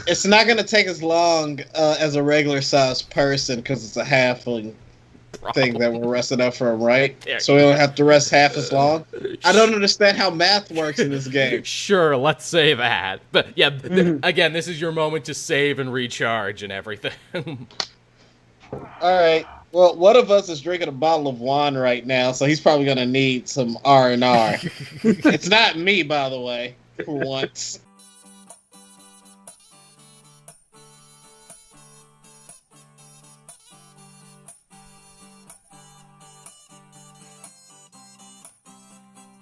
It's not going to take as long as a regular-sized person because it's a halfling thing that we're resting up from, right? So we don't have to rest half as long? I don't understand how math works in this game. Sure, let's say that. But yeah, again, this is your moment to save and recharge and everything. All right. Well, one of us is drinking a bottle of wine right now, so he's probably going to need some R&R. It's not me, by the way, for once.